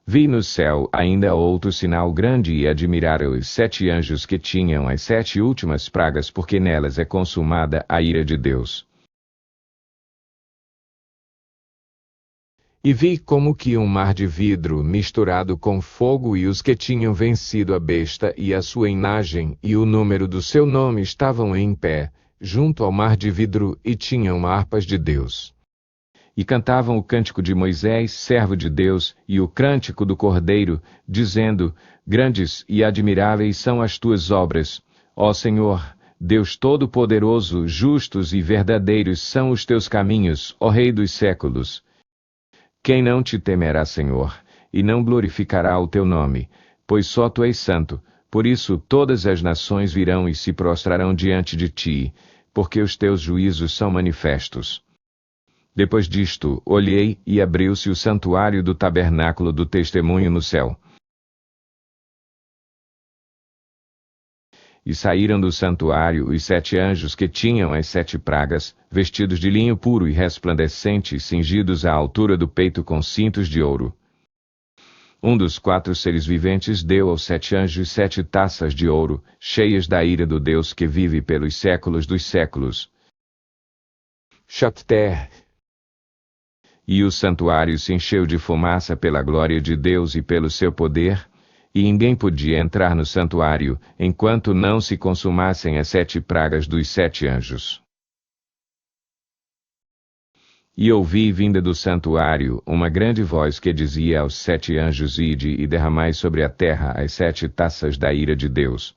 Vi no céu ainda outro sinal grande, e admiraram os 7 anjos que tinham as 7 últimas pragas, porque nelas é consumada a ira de Deus. E vi como que um mar de vidro misturado com fogo, e os que tinham vencido a besta e a sua imagem e o número do seu nome estavam em pé, junto ao mar de vidro, e tinham harpas de Deus. E cantavam o cântico de Moisés, servo de Deus, e o cântico do Cordeiro, dizendo: Grandes e admiráveis são as tuas obras, ó Senhor, Deus Todo-Poderoso, justos e verdadeiros são os teus caminhos, ó Rei dos séculos. Quem não te temerá, Senhor, e não glorificará o teu nome? Pois só tu és santo, por isso todas as nações virão e se prostrarão diante de ti, porque os teus juízos são manifestos. Depois disto, olhei, e abriu-se o santuário do tabernáculo do testemunho no céu. E saíram do santuário os 7 anjos que tinham as 7 pragas, vestidos de linho puro e resplandecente, cingidos à altura do peito com cintos de ouro. Um dos 4 seres viventes deu aos 7 anjos 7 taças de ouro, cheias da ira do Deus que vive pelos séculos dos séculos. Chapter. E o santuário se encheu de fumaça pela glória de Deus e pelo seu poder, e ninguém podia entrar no santuário, enquanto não se consumassem as 7 pragas dos 7 anjos. E ouvi vinda do santuário uma grande voz que dizia aos 7 anjos: Ide e derramai sobre a terra as 7 taças da ira de Deus.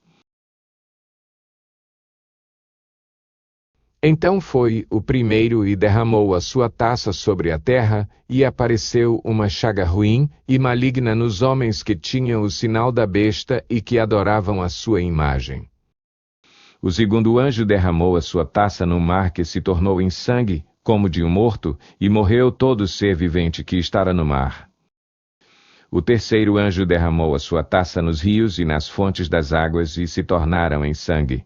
Então foi o primeiro e derramou a sua taça sobre a terra, e apareceu uma chaga ruim e maligna nos homens que tinham o sinal da besta e que adoravam a sua imagem. O segundo anjo derramou a sua taça no mar, que se tornou em sangue, como de um morto, e morreu todo ser vivente que estava no mar. O terceiro anjo derramou a sua taça nos rios e nas fontes das águas, e se tornaram em sangue.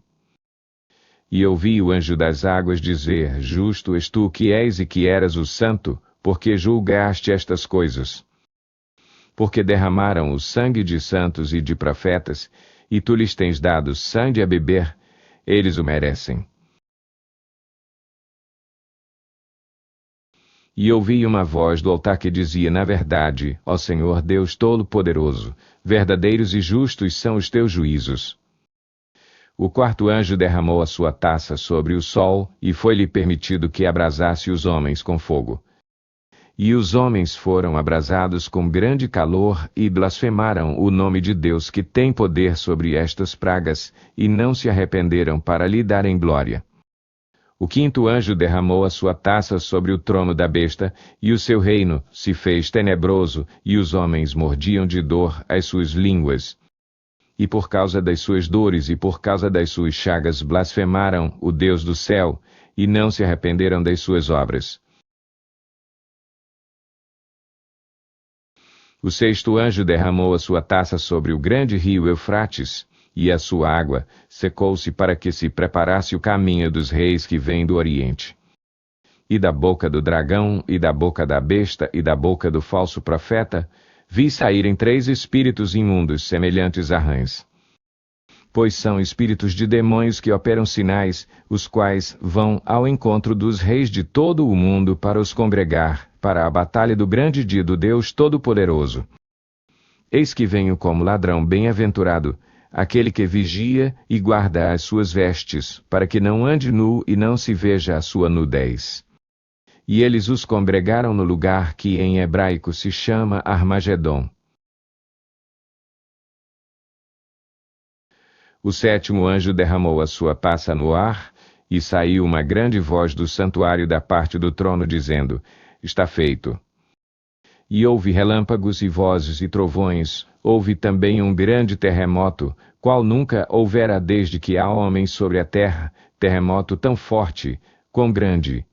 E ouvi o anjo das águas dizer: Justo és tu que és e que eras o santo, porque julgaste estas coisas. Porque derramaram o sangue de santos e de profetas, e tu lhes tens dado sangue a beber, eles o merecem. E ouvi uma voz do altar que dizia: Na verdade, ó Senhor Deus Todo-Poderoso, verdadeiros e justos são os teus juízos. O quarto anjo derramou a sua taça sobre o sol, e foi-lhe permitido que abrasasse os homens com fogo. E os homens foram abrasados com grande calor, e blasfemaram o nome de Deus que tem poder sobre estas pragas, e não se arrependeram para lhe darem glória. O quinto anjo derramou a sua taça sobre o trono da besta, e o seu reino se fez tenebroso, e os homens mordiam de dor as suas línguas. E por causa das suas dores e por causa das suas chagas blasfemaram o Deus do céu, e não se arrependeram das suas obras. O sexto anjo derramou a sua taça sobre o grande rio Eufrates, e a sua água secou-se para que se preparasse o caminho dos reis que vêm do Oriente. E da boca do dragão, e da boca da besta, e da boca do falso profeta, vi saírem 3 espíritos imundos semelhantes a rãs. Pois são espíritos de demônios que operam sinais, os quais vão ao encontro dos reis de todo o mundo para os congregar, para a batalha do grande dia do Deus Todo-Poderoso. Eis que venho como ladrão bem-aventurado, aquele que vigia e guarda as suas vestes, para que não ande nu e não se veja a sua nudez. E eles os congregaram no lugar que em hebraico se chama Armagedon. O sétimo anjo derramou a sua taça no ar, e saiu uma grande voz do santuário da parte do trono dizendo: Está feito. E houve relâmpagos e vozes e trovões, houve também um grande terremoto, qual nunca houvera desde que há homens sobre a terra, terremoto tão forte, quão grande.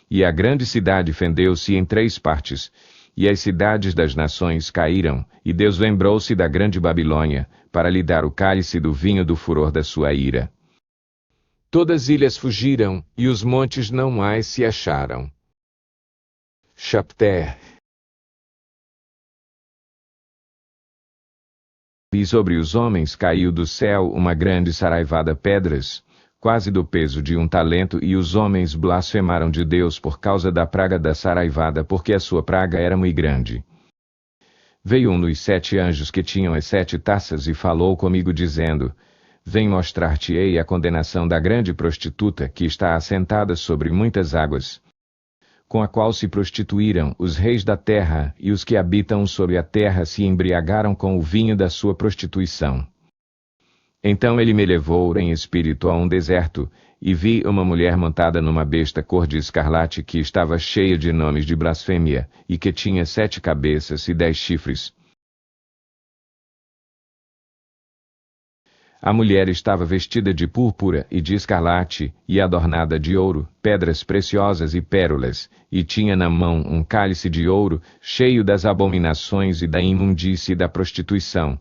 E a grande cidade fendeu-se em 3 partes, e as cidades das nações caíram, e Deus lembrou-se da grande Babilônia, para lhe dar o cálice do vinho do furor da sua ira. Todas as ilhas fugiram, e os montes não mais se acharam. Chapter. E sobre os homens caiu do céu uma grande saraivada pedras, quase do peso de um talento, e os homens blasfemaram de Deus por causa da praga da saraivada, porque a sua praga era muito grande. Veio um dos 7 anjos que tinham as 7 taças e falou comigo, dizendo: Vem mostrar-te-ei a condenação da grande prostituta, que está assentada sobre muitas águas, com a qual se prostituíram os reis da terra, e os que habitam sobre a terra se embriagaram com o vinho da sua prostituição. Então ele me levou em espírito a um deserto, e vi uma mulher montada numa besta cor de escarlate, que estava cheia de nomes de blasfêmia, e que tinha 7 cabeças e 10 chifres. A mulher estava vestida de púrpura e de escarlate, e adornada de ouro, pedras preciosas e pérolas, e tinha na mão um cálice de ouro, cheio das abominações e da imundície da prostituição.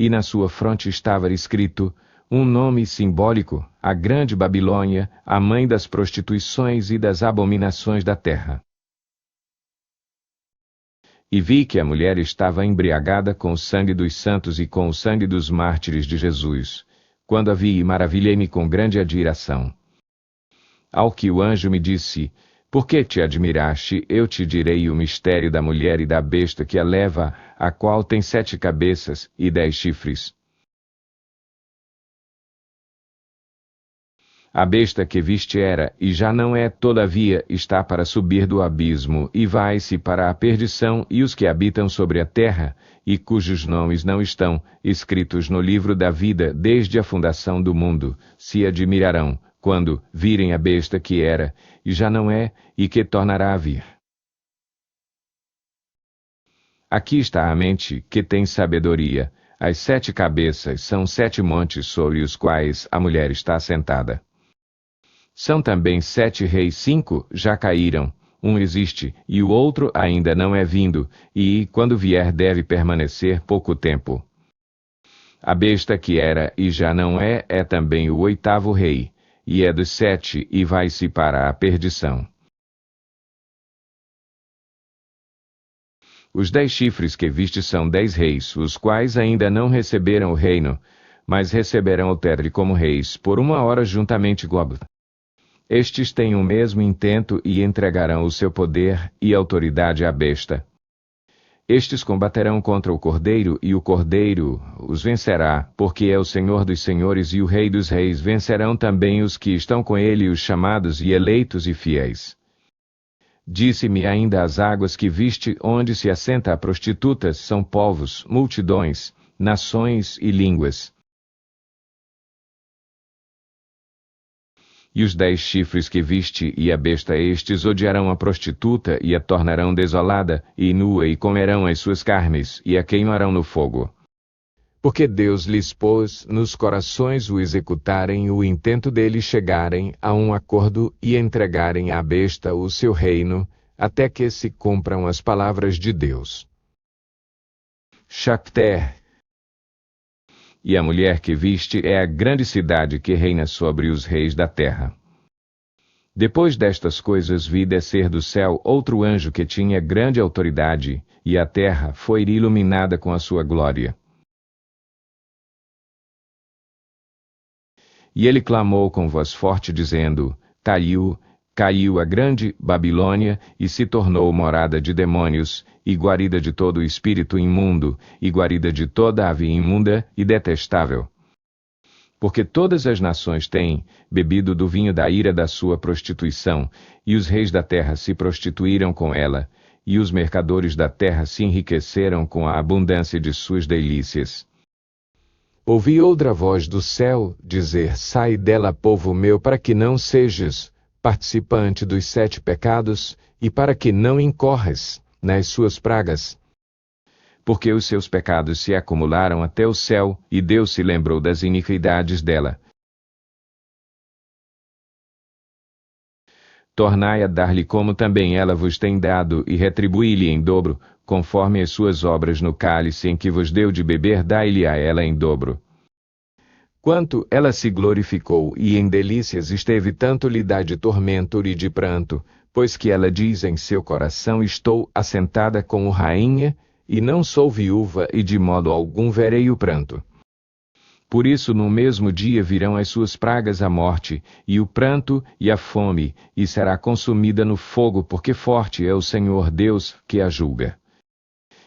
E na sua fronte estava escrito um nome simbólico: a Grande Babilônia, a mãe das prostituições e das abominações da terra. E vi que a mulher estava embriagada com o sangue dos santos e com o sangue dos mártires de Jesus. Quando a vi, maravilhei-me com grande admiração. Ao que o anjo me disse: Por que te admiraste? Eu te direi o mistério da mulher e da besta que a leva, a qual tem 7 cabeças e 10 chifres. A besta que viste era, e já não é, todavia, está para subir do abismo, e vai-se para a perdição, e os que habitam sobre a terra, e cujos nomes não estão escritos no livro da vida desde a fundação do mundo, se admirarão, quando virem a besta que era, e já não é, e que tornará a vir. Aqui está a mente, que tem sabedoria. As 7 cabeças são 7 montes sobre os quais a mulher está sentada. São também 7 reis, 5 já caíram, um existe, e o outro ainda não é vindo, e, quando vier, deve permanecer pouco tempo. A besta que era e já não é, é também o 8º rei, e é dos 7, e vai-se para a perdição. Os 10 chifres que viste são 10 reis, os quais ainda não receberam o reino, mas receberão o Tedre como reis, por 1 hora juntamente com Gob. Estes têm o mesmo intento e entregarão o seu poder e autoridade à besta. Estes combaterão contra o Cordeiro, e o Cordeiro os vencerá, porque é o Senhor dos senhores e o Rei dos reis. Vencerão também os que estão com ele, os chamados e eleitos e fiéis. Disse-me ainda: as águas que viste, onde se assenta a prostituta, são povos, multidões, nações e línguas. E os 10 chifres que viste e a besta, estes odiarão a prostituta e a tornarão desolada e nua, e comerão as suas carnes e a queimarão no fogo. Porque Deus lhes pôs nos corações o executarem o intento deles, chegarem a um acordo e entregarem à besta o seu reino, até que se cumpram as palavras de Deus. Shakter. E a mulher que viste é a grande cidade que reina sobre os reis da terra. Depois destas coisas vi descer do céu outro anjo que tinha grande autoridade, e a terra foi iluminada com a sua glória. E ele clamou com voz forte, dizendo: Caiu a grande Babilônia, e se tornou morada de demônios, e guarida de todo o espírito imundo, e guarida de toda ave imunda e detestável. Porque todas as nações têm bebido do vinho da ira da sua prostituição, e os reis da terra se prostituíram com ela, e os mercadores da terra se enriqueceram com a abundância de suas delícias. Ouvi outra voz do céu dizer: Sai dela, povo meu, para que não sejas participante dos 7 pecados, e para que não incorres nas suas pragas. Porque os seus pecados se acumularam até o céu, e Deus se lembrou das iniquidades dela. Tornai a dar-lhe como também ela vos tem dado, e retribuí-lhe em dobro, conforme as suas obras. No cálice em que vos deu de beber, dai-lhe a ela em dobro. Quanto ela se glorificou e em delícias esteve, tanto lhe dá de tormento e de pranto, pois que ela diz em seu coração: Estou assentada como rainha, e não sou viúva, e de modo algum verei o pranto. Por isso no mesmo dia virão as suas pragas a morte, e o pranto e a fome, e será consumida no fogo, porque forte é o Senhor Deus que a julga.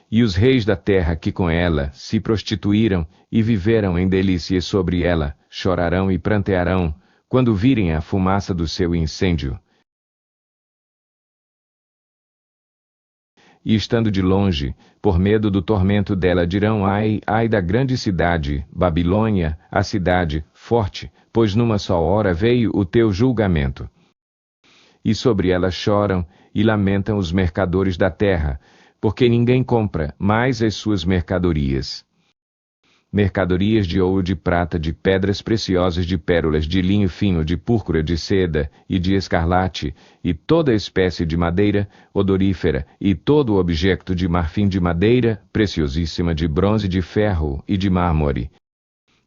E os reis da terra que com ela se prostituíram e viveram em delícias sobre ela, chorarão e prantearão, quando virem a fumaça do seu incêndio. E estando de longe, por medo do tormento dela, dirão: ai, ai da grande cidade, Babilônia, a cidade forte, pois numa só hora veio o teu julgamento. E sobre ela choram e lamentam os mercadores da terra, porque ninguém compra mais as suas mercadorias. Mercadorias de ouro, de prata, de pedras preciosas, de pérolas, de linho fino, de púrpura, de seda e de escarlate, e toda espécie de madeira odorífera, e todo objeto de marfim, de madeira preciosíssima, de bronze, de ferro e de mármore.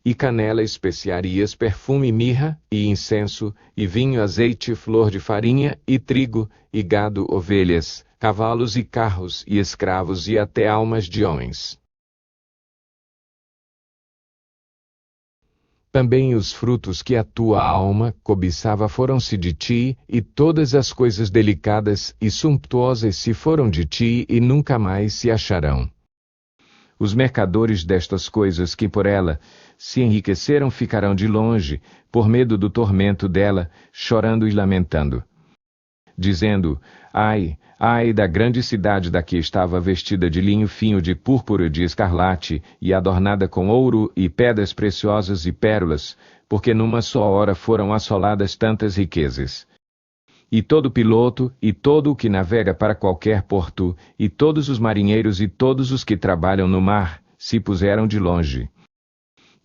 E canela, especiarias, perfume, mirra e incenso, e vinho, azeite, flor de farinha, e trigo, e gado, ovelhas, cavalos e carros, e escravos, e até almas de homens. Também os frutos que a tua alma cobiçava foram-se de ti, e todas as coisas delicadas e sumptuosas se foram de ti, e nunca mais se acharão. Os mercadores destas coisas que por ela se enriqueceram ficarão de longe, por medo do tormento dela, chorando e lamentando, dizendo: ai, ai da grande cidade da que estava vestida de linho fino, de púrpura, de escarlate, e adornada com ouro e pedras preciosas e pérolas, porque numa só hora foram assoladas tantas riquezas. E todo piloto, e todo o que navega para qualquer porto, e todos os marinheiros e todos os que trabalham no mar, se puseram de longe.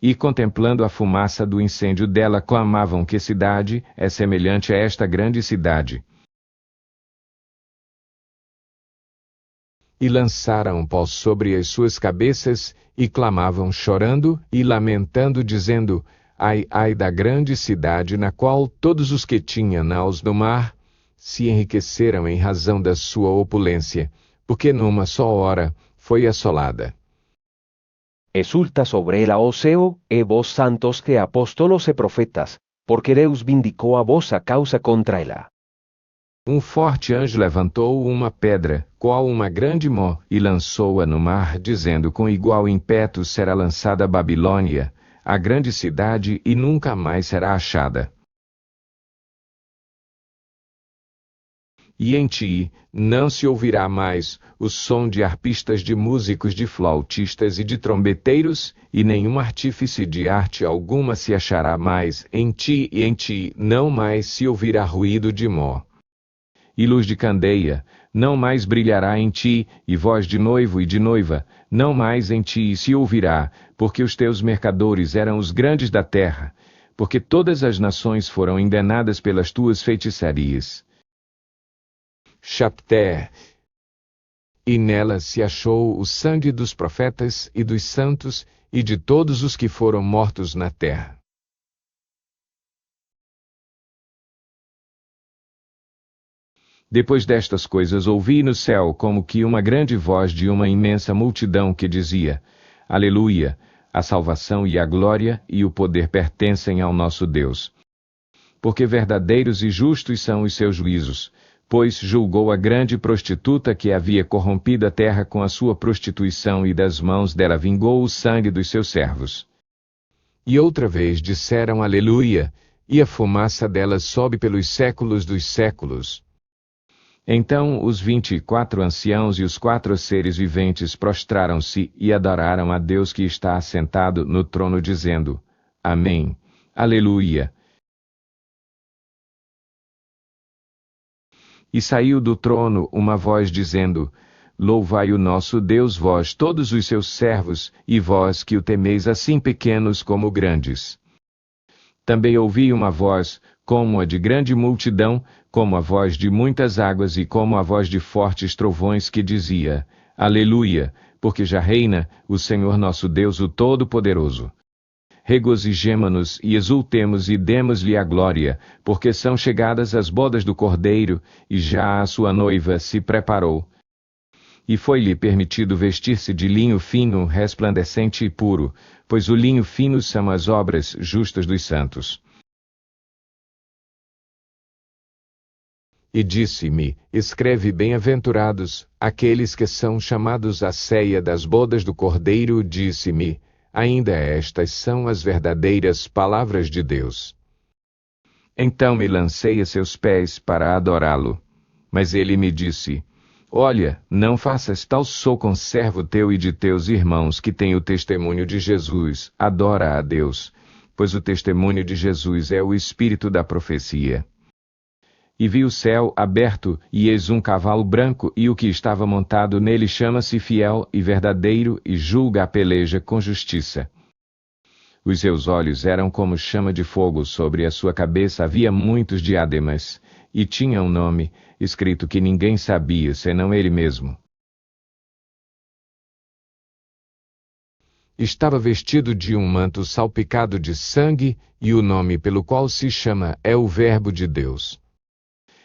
E contemplando a fumaça do incêndio dela, clamavam: que cidade é semelhante a esta grande cidade? E lançaram pó sobre as suas cabeças, e clamavam chorando e lamentando, dizendo: ai, ai da grande cidade, na qual todos os que tinham naus no mar se enriqueceram em razão da sua opulência, porque numa só hora foi assolada. Exulta sobre ela, ó céu, e vós santos que apóstolos e profetas, porque Deus vindicou a vossa causa contra ela. Um forte anjo levantou uma pedra, qual uma grande mó, e lançou-a no mar, dizendo: com igual ímpeto será lançada a Babilônia, a grande cidade, e nunca mais será achada. E em ti não se ouvirá mais o som de arpistas, de músicos, de flautistas e de trombeteiros, e nenhum artífice de arte alguma se achará mais em ti, e em ti não mais se ouvirá ruído de mó. E luz de candeia não mais brilhará em ti, e voz de noivo e de noiva não mais em ti se ouvirá, porque os teus mercadores eram os grandes da terra, porque todas as nações foram enganadas pelas tuas feitiçarias. Chapter. E nela se achou o sangue dos profetas e dos santos e de todos os que foram mortos na terra. Depois destas coisas ouvi no céu como que uma grande voz de uma imensa multidão que dizia: Aleluia! A salvação e a glória e o poder pertencem ao nosso Deus. Porque verdadeiros e justos são os seus juízos, pois julgou a grande prostituta que havia corrompido a terra com a sua prostituição, e das mãos dela vingou o sangue dos seus servos. E outra vez disseram Aleluia, e a fumaça dela sobe pelos séculos dos séculos. Então os 24 anciãos e os 4 seres viventes prostraram-se e adoraram a Deus que está assentado no trono, dizendo: Amém. Aleluia. E saiu do trono uma voz dizendo: Louvai o nosso Deus, vós todos os seus servos, e vós que o temeis, assim pequenos como grandes. Também ouvi uma voz, como a de grande multidão, como a voz de muitas águas e como a voz de fortes trovões, que dizia: Aleluia, porque já reina o Senhor nosso Deus, o Todo-Poderoso. Regozijemo-nos e exultemos e demos-lhe a glória, porque são chegadas as bodas do Cordeiro, e já a sua noiva se preparou. E foi-lhe permitido vestir-se de linho fino, resplandecente e puro, pois o linho fino são as obras justas dos santos. E disse-me: escreve: bem-aventurados aqueles que são chamados à ceia das bodas do Cordeiro. Disse-me: ainda estas são as verdadeiras palavras de Deus. Então me lancei a seus pés para adorá-lo. Mas ele me disse: olha, não faças tal, sou conservo teu e de teus irmãos que têm o testemunho de Jesus. Adora a Deus, pois o testemunho de Jesus é o espírito da profecia. E vi o céu aberto, e eis um cavalo branco, e o que estava montado nele chama-se Fiel e Verdadeiro, e julga a peleja com justiça. Os seus olhos eram como chama de fogo, sobre a sua cabeça havia muitos diademas, e tinha um nome, escrito que ninguém sabia, senão ele mesmo. Estava vestido de um manto salpicado de sangue, e o nome pelo qual se chama é o Verbo de Deus.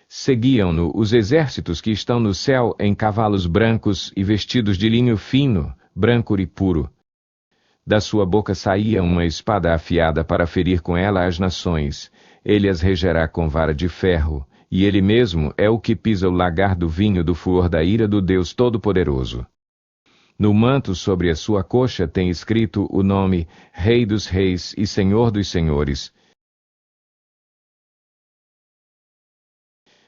Seguiam-no os exércitos que estão no céu em cavalos brancos e vestidos de linho fino, branco e puro. Da sua boca saía uma espada afiada para ferir com ela as nações. Ele as regerá com vara de ferro, e ele mesmo é o que pisa o lagar do vinho do furor da ira do Deus Todo-Poderoso. No manto sobre a sua coxa tem escrito o nome Rei dos Reis e Senhor dos Senhores.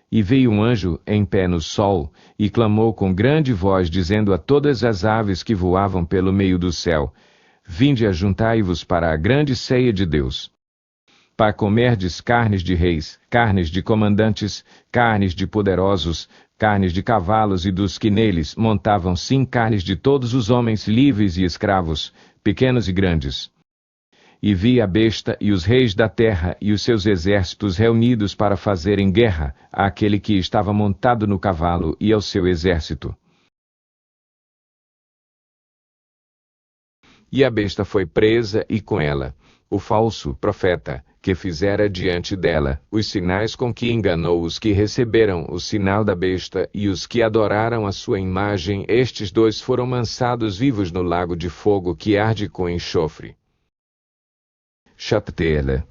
E veio um anjo em pé no sol, e clamou com grande voz, dizendo a todas as aves que voavam pelo meio do céu: vinde, ajuntai-vos para a grande ceia de Deus. Para comerdes carnes de reis, carnes de comandantes, carnes de poderosos, carnes de cavalos e dos que neles montavam, sim, carnes de todos os homens livres e escravos, pequenos e grandes. E vi a besta e os reis da terra e os seus exércitos reunidos para fazerem guerra àquele que estava montado no cavalo e ao seu exército. E a besta foi presa, e com ela o falso profeta, que fizera diante dela os sinais com que enganou os que receberam o sinal da besta e os que adoraram a sua imagem. Estes dois foram lançados vivos no lago de fogo que arde com enxofre. Chaptela.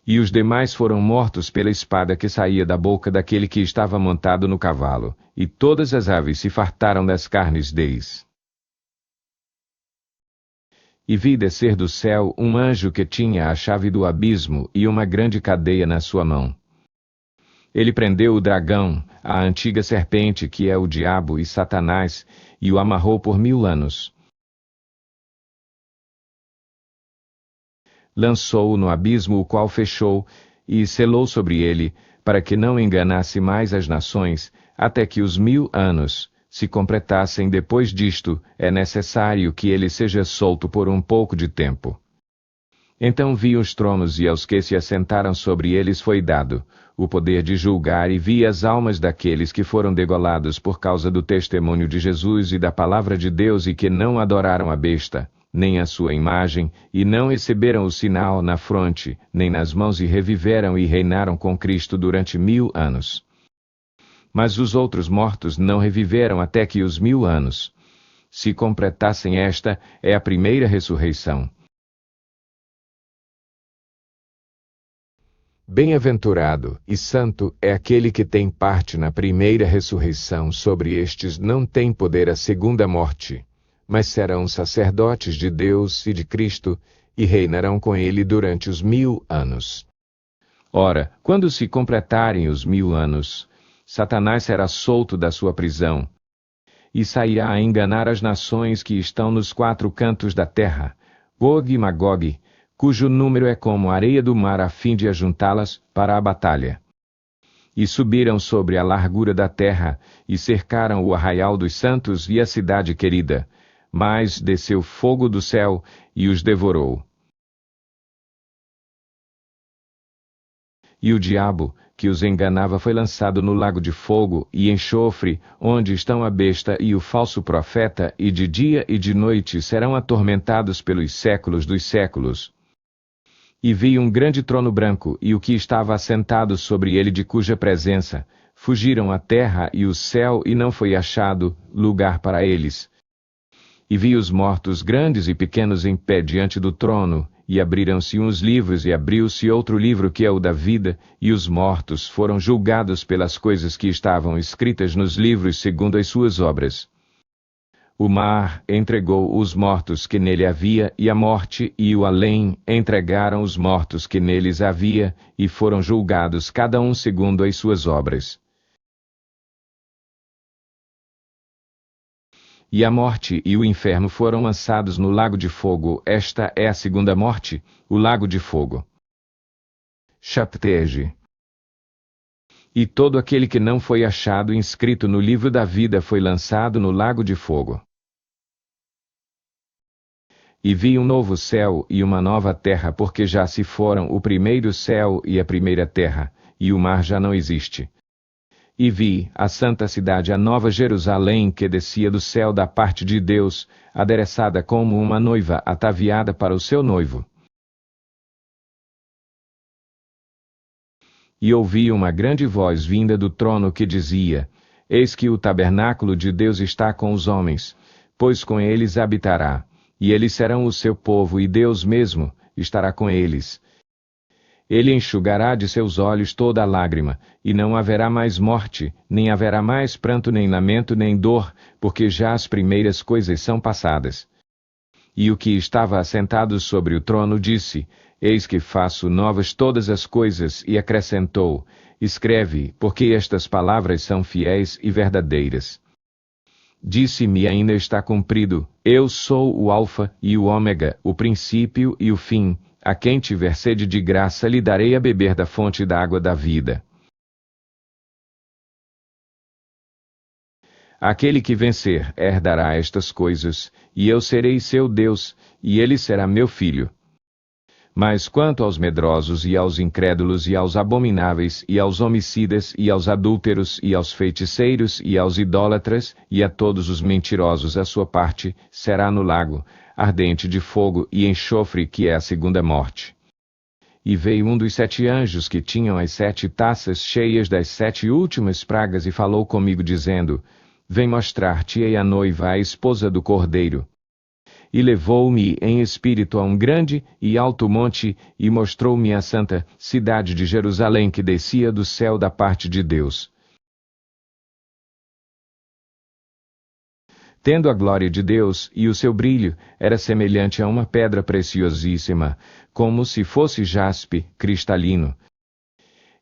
E os demais foram mortos pela espada que saía da boca daquele que estava montado no cavalo, e todas as aves se fartaram das carnes deles. E vi descer do céu um anjo que tinha a chave do abismo e uma grande cadeia na sua mão. Ele prendeu o dragão, a antiga serpente que é o diabo e Satanás, e o amarrou por 1000 anos. Lançou-o no abismo, o qual fechou, e selou sobre ele, para que não enganasse mais as nações, até que os 1000 anos se completassem. Depois disto, é necessário que ele seja solto por um pouco de tempo. Então vi os tronos, e aos que se assentaram sobre eles foi dado o poder de julgar, e vi as almas daqueles que foram degolados por causa do testemunho de Jesus e da palavra de Deus, e que não adoraram a besta, nem a sua imagem, e não receberam o sinal na fronte, nem nas mãos, e reviveram e reinaram com Cristo durante 1000 anos. Mas os outros mortos não reviveram até que os 1000 anos se completassem. Esta é a primeira ressurreição. Bem-aventurado e santo é aquele que tem parte na primeira ressurreição. Sobre estes não tem poder a segunda morte, mas serão sacerdotes de Deus e de Cristo, e reinarão com ele durante os 1000 anos. Ora, quando se completarem os 1000 anos, Satanás será solto da sua prisão, e sairá a enganar as nações que estão nos 4 cantos da terra, Gog e Magog, cujo número é como a areia do mar, a fim de ajuntá-las para a batalha. E subiram sobre a largura da terra, e cercaram o arraial dos santos e a cidade querida, mas desceu fogo do céu, e os devorou. E o diabo, que os enganava, foi lançado no lago de fogo e enxofre, onde estão a besta e o falso profeta, e de dia e de noite serão atormentados pelos séculos dos séculos. E vi um grande trono branco, e o que estava assentado sobre ele, de cuja presença fugiram a terra e o céu, e não foi achado lugar para eles. E vi os mortos grandes e pequenos em pé diante do trono, e abriram-se uns livros, e abriu-se outro livro que é o da vida, e os mortos foram julgados pelas coisas que estavam escritas nos livros segundo as suas obras. O mar entregou os mortos que nele havia, e a morte e o além entregaram os mortos que neles havia, e foram julgados cada um segundo as suas obras. E a morte e o inferno foram lançados no lago de fogo. Esta é a segunda morte, o lago de fogo. Chaptege. E todo aquele que não foi achado inscrito no livro da vida foi lançado no lago de fogo. E vi um novo céu e uma nova terra, porque já se foram o primeiro céu e a primeira terra, e o mar já não existe. E vi a santa cidade, a nova Jerusalém, que descia do céu da parte de Deus, adereçada como uma noiva ataviada para o seu noivo. E ouvi uma grande voz vinda do trono que dizia: Eis que o tabernáculo de Deus está com os homens, pois com eles habitará, e eles serão o seu povo, e Deus mesmo estará com eles. Ele enxugará de seus olhos toda a lágrima, e não haverá mais morte, nem haverá mais pranto, nem lamento, nem dor, porque já as primeiras coisas são passadas. E o que estava assentado sobre o trono disse: Eis que faço novas todas as coisas, e acrescentou: Escreve, porque estas palavras são fiéis e verdadeiras. Disse-me: ainda está cumprido, eu sou o Alfa e o Ômega, o princípio e o fim. A quem tiver sede de graça lhe darei a beber da fonte da água da vida. Aquele que vencer herdará estas coisas, e eu serei seu Deus, e ele será meu filho. Mas quanto aos medrosos e aos incrédulos e aos abomináveis e aos homicidas e aos adúlteros e aos feiticeiros e aos idólatras e a todos os mentirosos, a sua parte será no lago ardente de fogo e enxofre, que é a segunda morte. E veio um dos 7 anjos que tinham as 7 taças cheias das 7 últimas pragas e falou comigo dizendo: Vem mostrar-te-ei a noiva, a esposa do Cordeiro. E levou-me em espírito a um grande e alto monte, e mostrou-me a santa cidade de Jerusalém, que descia do céu da parte de Deus, tendo a glória de Deus, e o seu brilho era semelhante a uma pedra preciosíssima, como se fosse jaspe cristalino.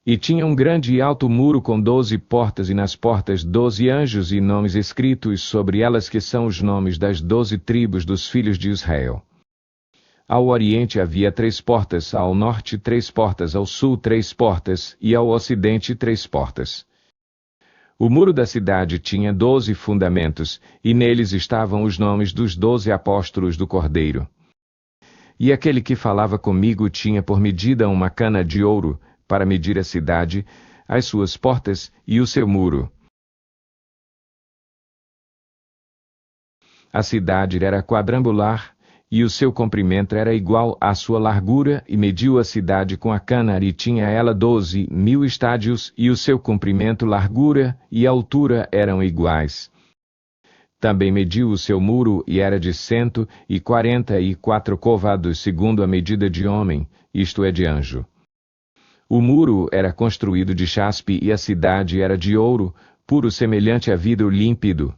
E tinha um grande e alto muro com 12 portas, e nas portas 12 anjos e nomes escritos sobre elas, que são os nomes das 12 tribos dos filhos de Israel. Ao oriente havia 3 portas, ao norte 3 portas, ao sul 3 portas, e ao ocidente 3 portas. O muro da cidade tinha 12 fundamentos, e neles estavam os nomes dos 12 apóstolos do Cordeiro. E aquele que falava comigo tinha por medida uma cana de ouro, para medir a cidade, as suas portas e o seu muro. A cidade era quadrangular, e o seu comprimento era igual à sua largura, e mediu a cidade com a cana, e tinha ela 12.000 estádios, e o seu comprimento, largura e altura eram iguais. Também mediu o seu muro, e era de 144 covados, segundo a medida de homem, isto é, de anjo. O muro era construído de jaspe, e a cidade era de ouro, puro, semelhante a vidro límpido.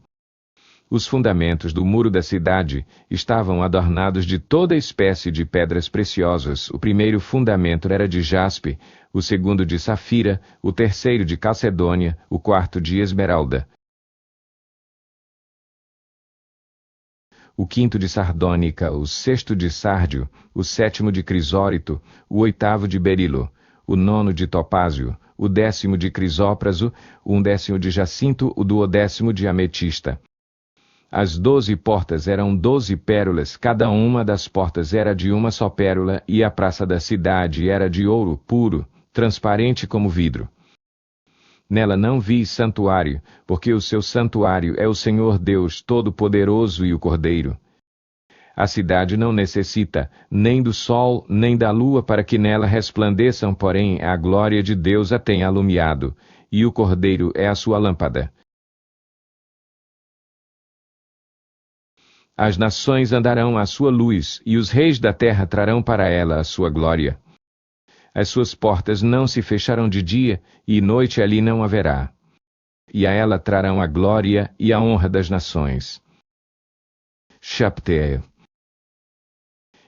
Os fundamentos do muro da cidade estavam adornados de toda espécie de pedras preciosas. O primeiro fundamento era de jaspe, o segundo de safira, o terceiro de calcedônia, o quarto de esmeralda, o quinto de sardônica, o sexto de sárdio, o sétimo de crisólito, o oitavo de berilo, o nono de topázio, o 10º de crisópraso, o 11º de jacinto, o 12º de ametista. As 12 portas eram 12 pérolas, cada uma das portas era de uma só pérola, e a praça da cidade era de ouro puro, transparente como vidro. Nela não vi santuário, porque o seu santuário é o Senhor Deus Todo-Poderoso e o Cordeiro. A cidade não necessita nem do sol nem da lua para que nela resplandeçam, porém a glória de Deus a tem alumiado, e o Cordeiro é a sua lâmpada. As nações andarão à sua luz, e os reis da terra trarão para ela a sua glória. As suas portas não se fecharão de dia, e noite ali não haverá. E a ela trarão a glória e a honra das nações. Chapter.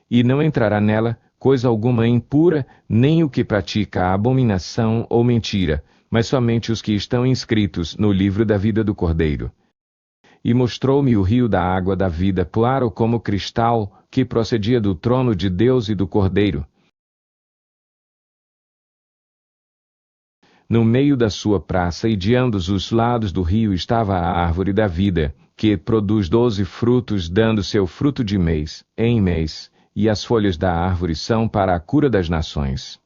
E não entrará nela coisa alguma impura, nem o que pratica a abominação ou mentira, mas somente os que estão inscritos no livro da vida do Cordeiro. E mostrou-me o rio da água da vida, claro como cristal, que procedia do trono de Deus e do Cordeiro. No meio da sua praça e de ambos os lados do rio estava a árvore da vida, que produz 12 frutos, dando seu fruto de mês em mês, e as folhas da árvore são para a cura das nações.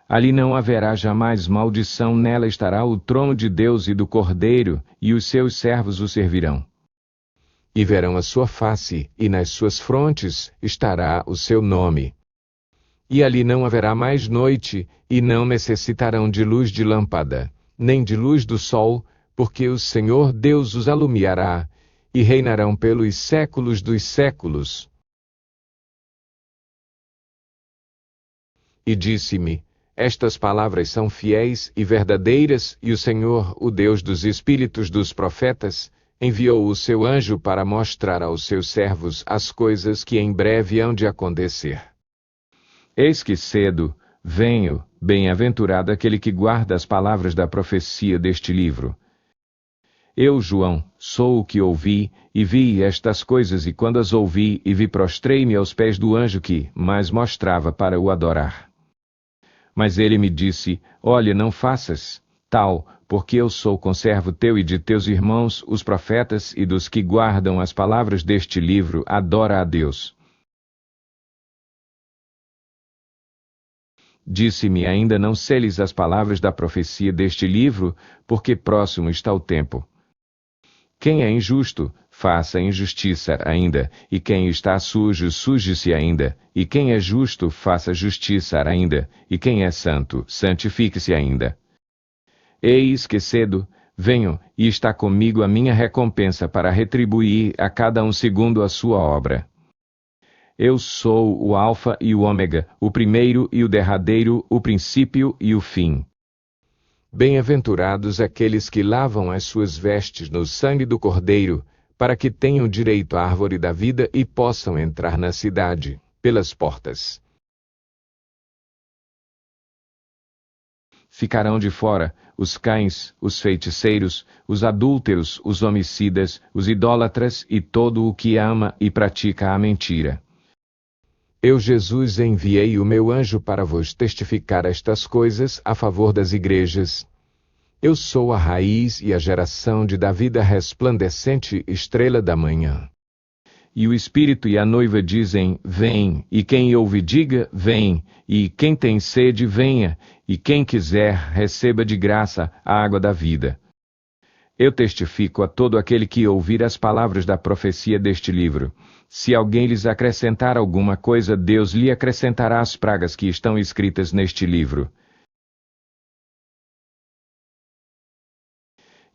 Ali não haverá jamais maldição, nela estará o trono de Deus e do Cordeiro, e os seus servos o servirão. E verão a sua face, e nas suas frontes estará o seu nome. E ali não haverá mais noite, e não necessitarão de luz de lâmpada, nem de luz do sol, porque o Senhor Deus os alumiará, e reinarão pelos séculos dos séculos. E disse-me: estas palavras são fiéis e verdadeiras, e o Senhor, o Deus dos espíritos dos profetas, enviou o seu anjo para mostrar aos seus servos as coisas que em breve hão de acontecer. Eis que cedo venho, bem-aventurado aquele que guarda as palavras da profecia deste livro. Eu, João, sou o que ouvi, e vi estas coisas, e quando as ouvi e vi, prostrei-me aos pés do anjo que mais mostrava para o adorar. Mas ele me disse: olha, não faças tal, porque eu sou conservo teu e de teus irmãos, os profetas, e dos que guardam as palavras deste livro, adora a Deus. Disse-me ainda: não seles as palavras da profecia deste livro, porque próximo está o tempo. Quem é injusto, faça injustiça ainda, e quem está sujo, suje-se ainda, e quem é justo, faça justiça ainda, e quem é santo, santifique-se ainda. Eis que cedo venho, e está comigo a minha recompensa para retribuir a cada um segundo a sua obra. Eu sou o Alfa e o Ômega, o primeiro e o derradeiro, o princípio e o fim. Bem-aventurados aqueles que lavam as suas vestes no sangue do Cordeiro, para que tenham direito à árvore da vida e possam entrar na cidade, pelas portas. Ficarão de fora os cães, os feiticeiros, os adúlteros, os homicidas, os idólatras e todo o que ama e pratica a mentira. Eu, Jesus, enviei o meu anjo para vos testificar estas coisas a favor das igrejas. Eu sou a raiz e a geração de Davi, a resplandecente estrela da manhã. E o Espírito e a noiva dizem: vem, e quem ouve diga: vem, e quem tem sede venha, e quem quiser receba de graça a água da vida. Eu testifico a todo aquele que ouvir as palavras da profecia deste livro. Se alguém lhes acrescentar alguma coisa, Deus lhe acrescentará as pragas que estão escritas neste livro.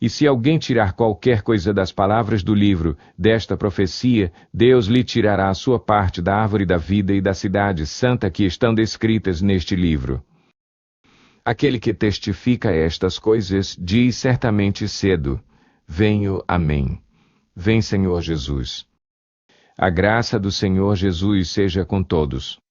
E se alguém tirar qualquer coisa das palavras do livro desta profecia, Deus lhe tirará a sua parte da árvore da vida e da cidade santa que estão descritas neste livro. Aquele que testifica estas coisas diz certamente cedo: venho, amém. Vem, Senhor Jesus. A graça do Senhor Jesus seja com todos.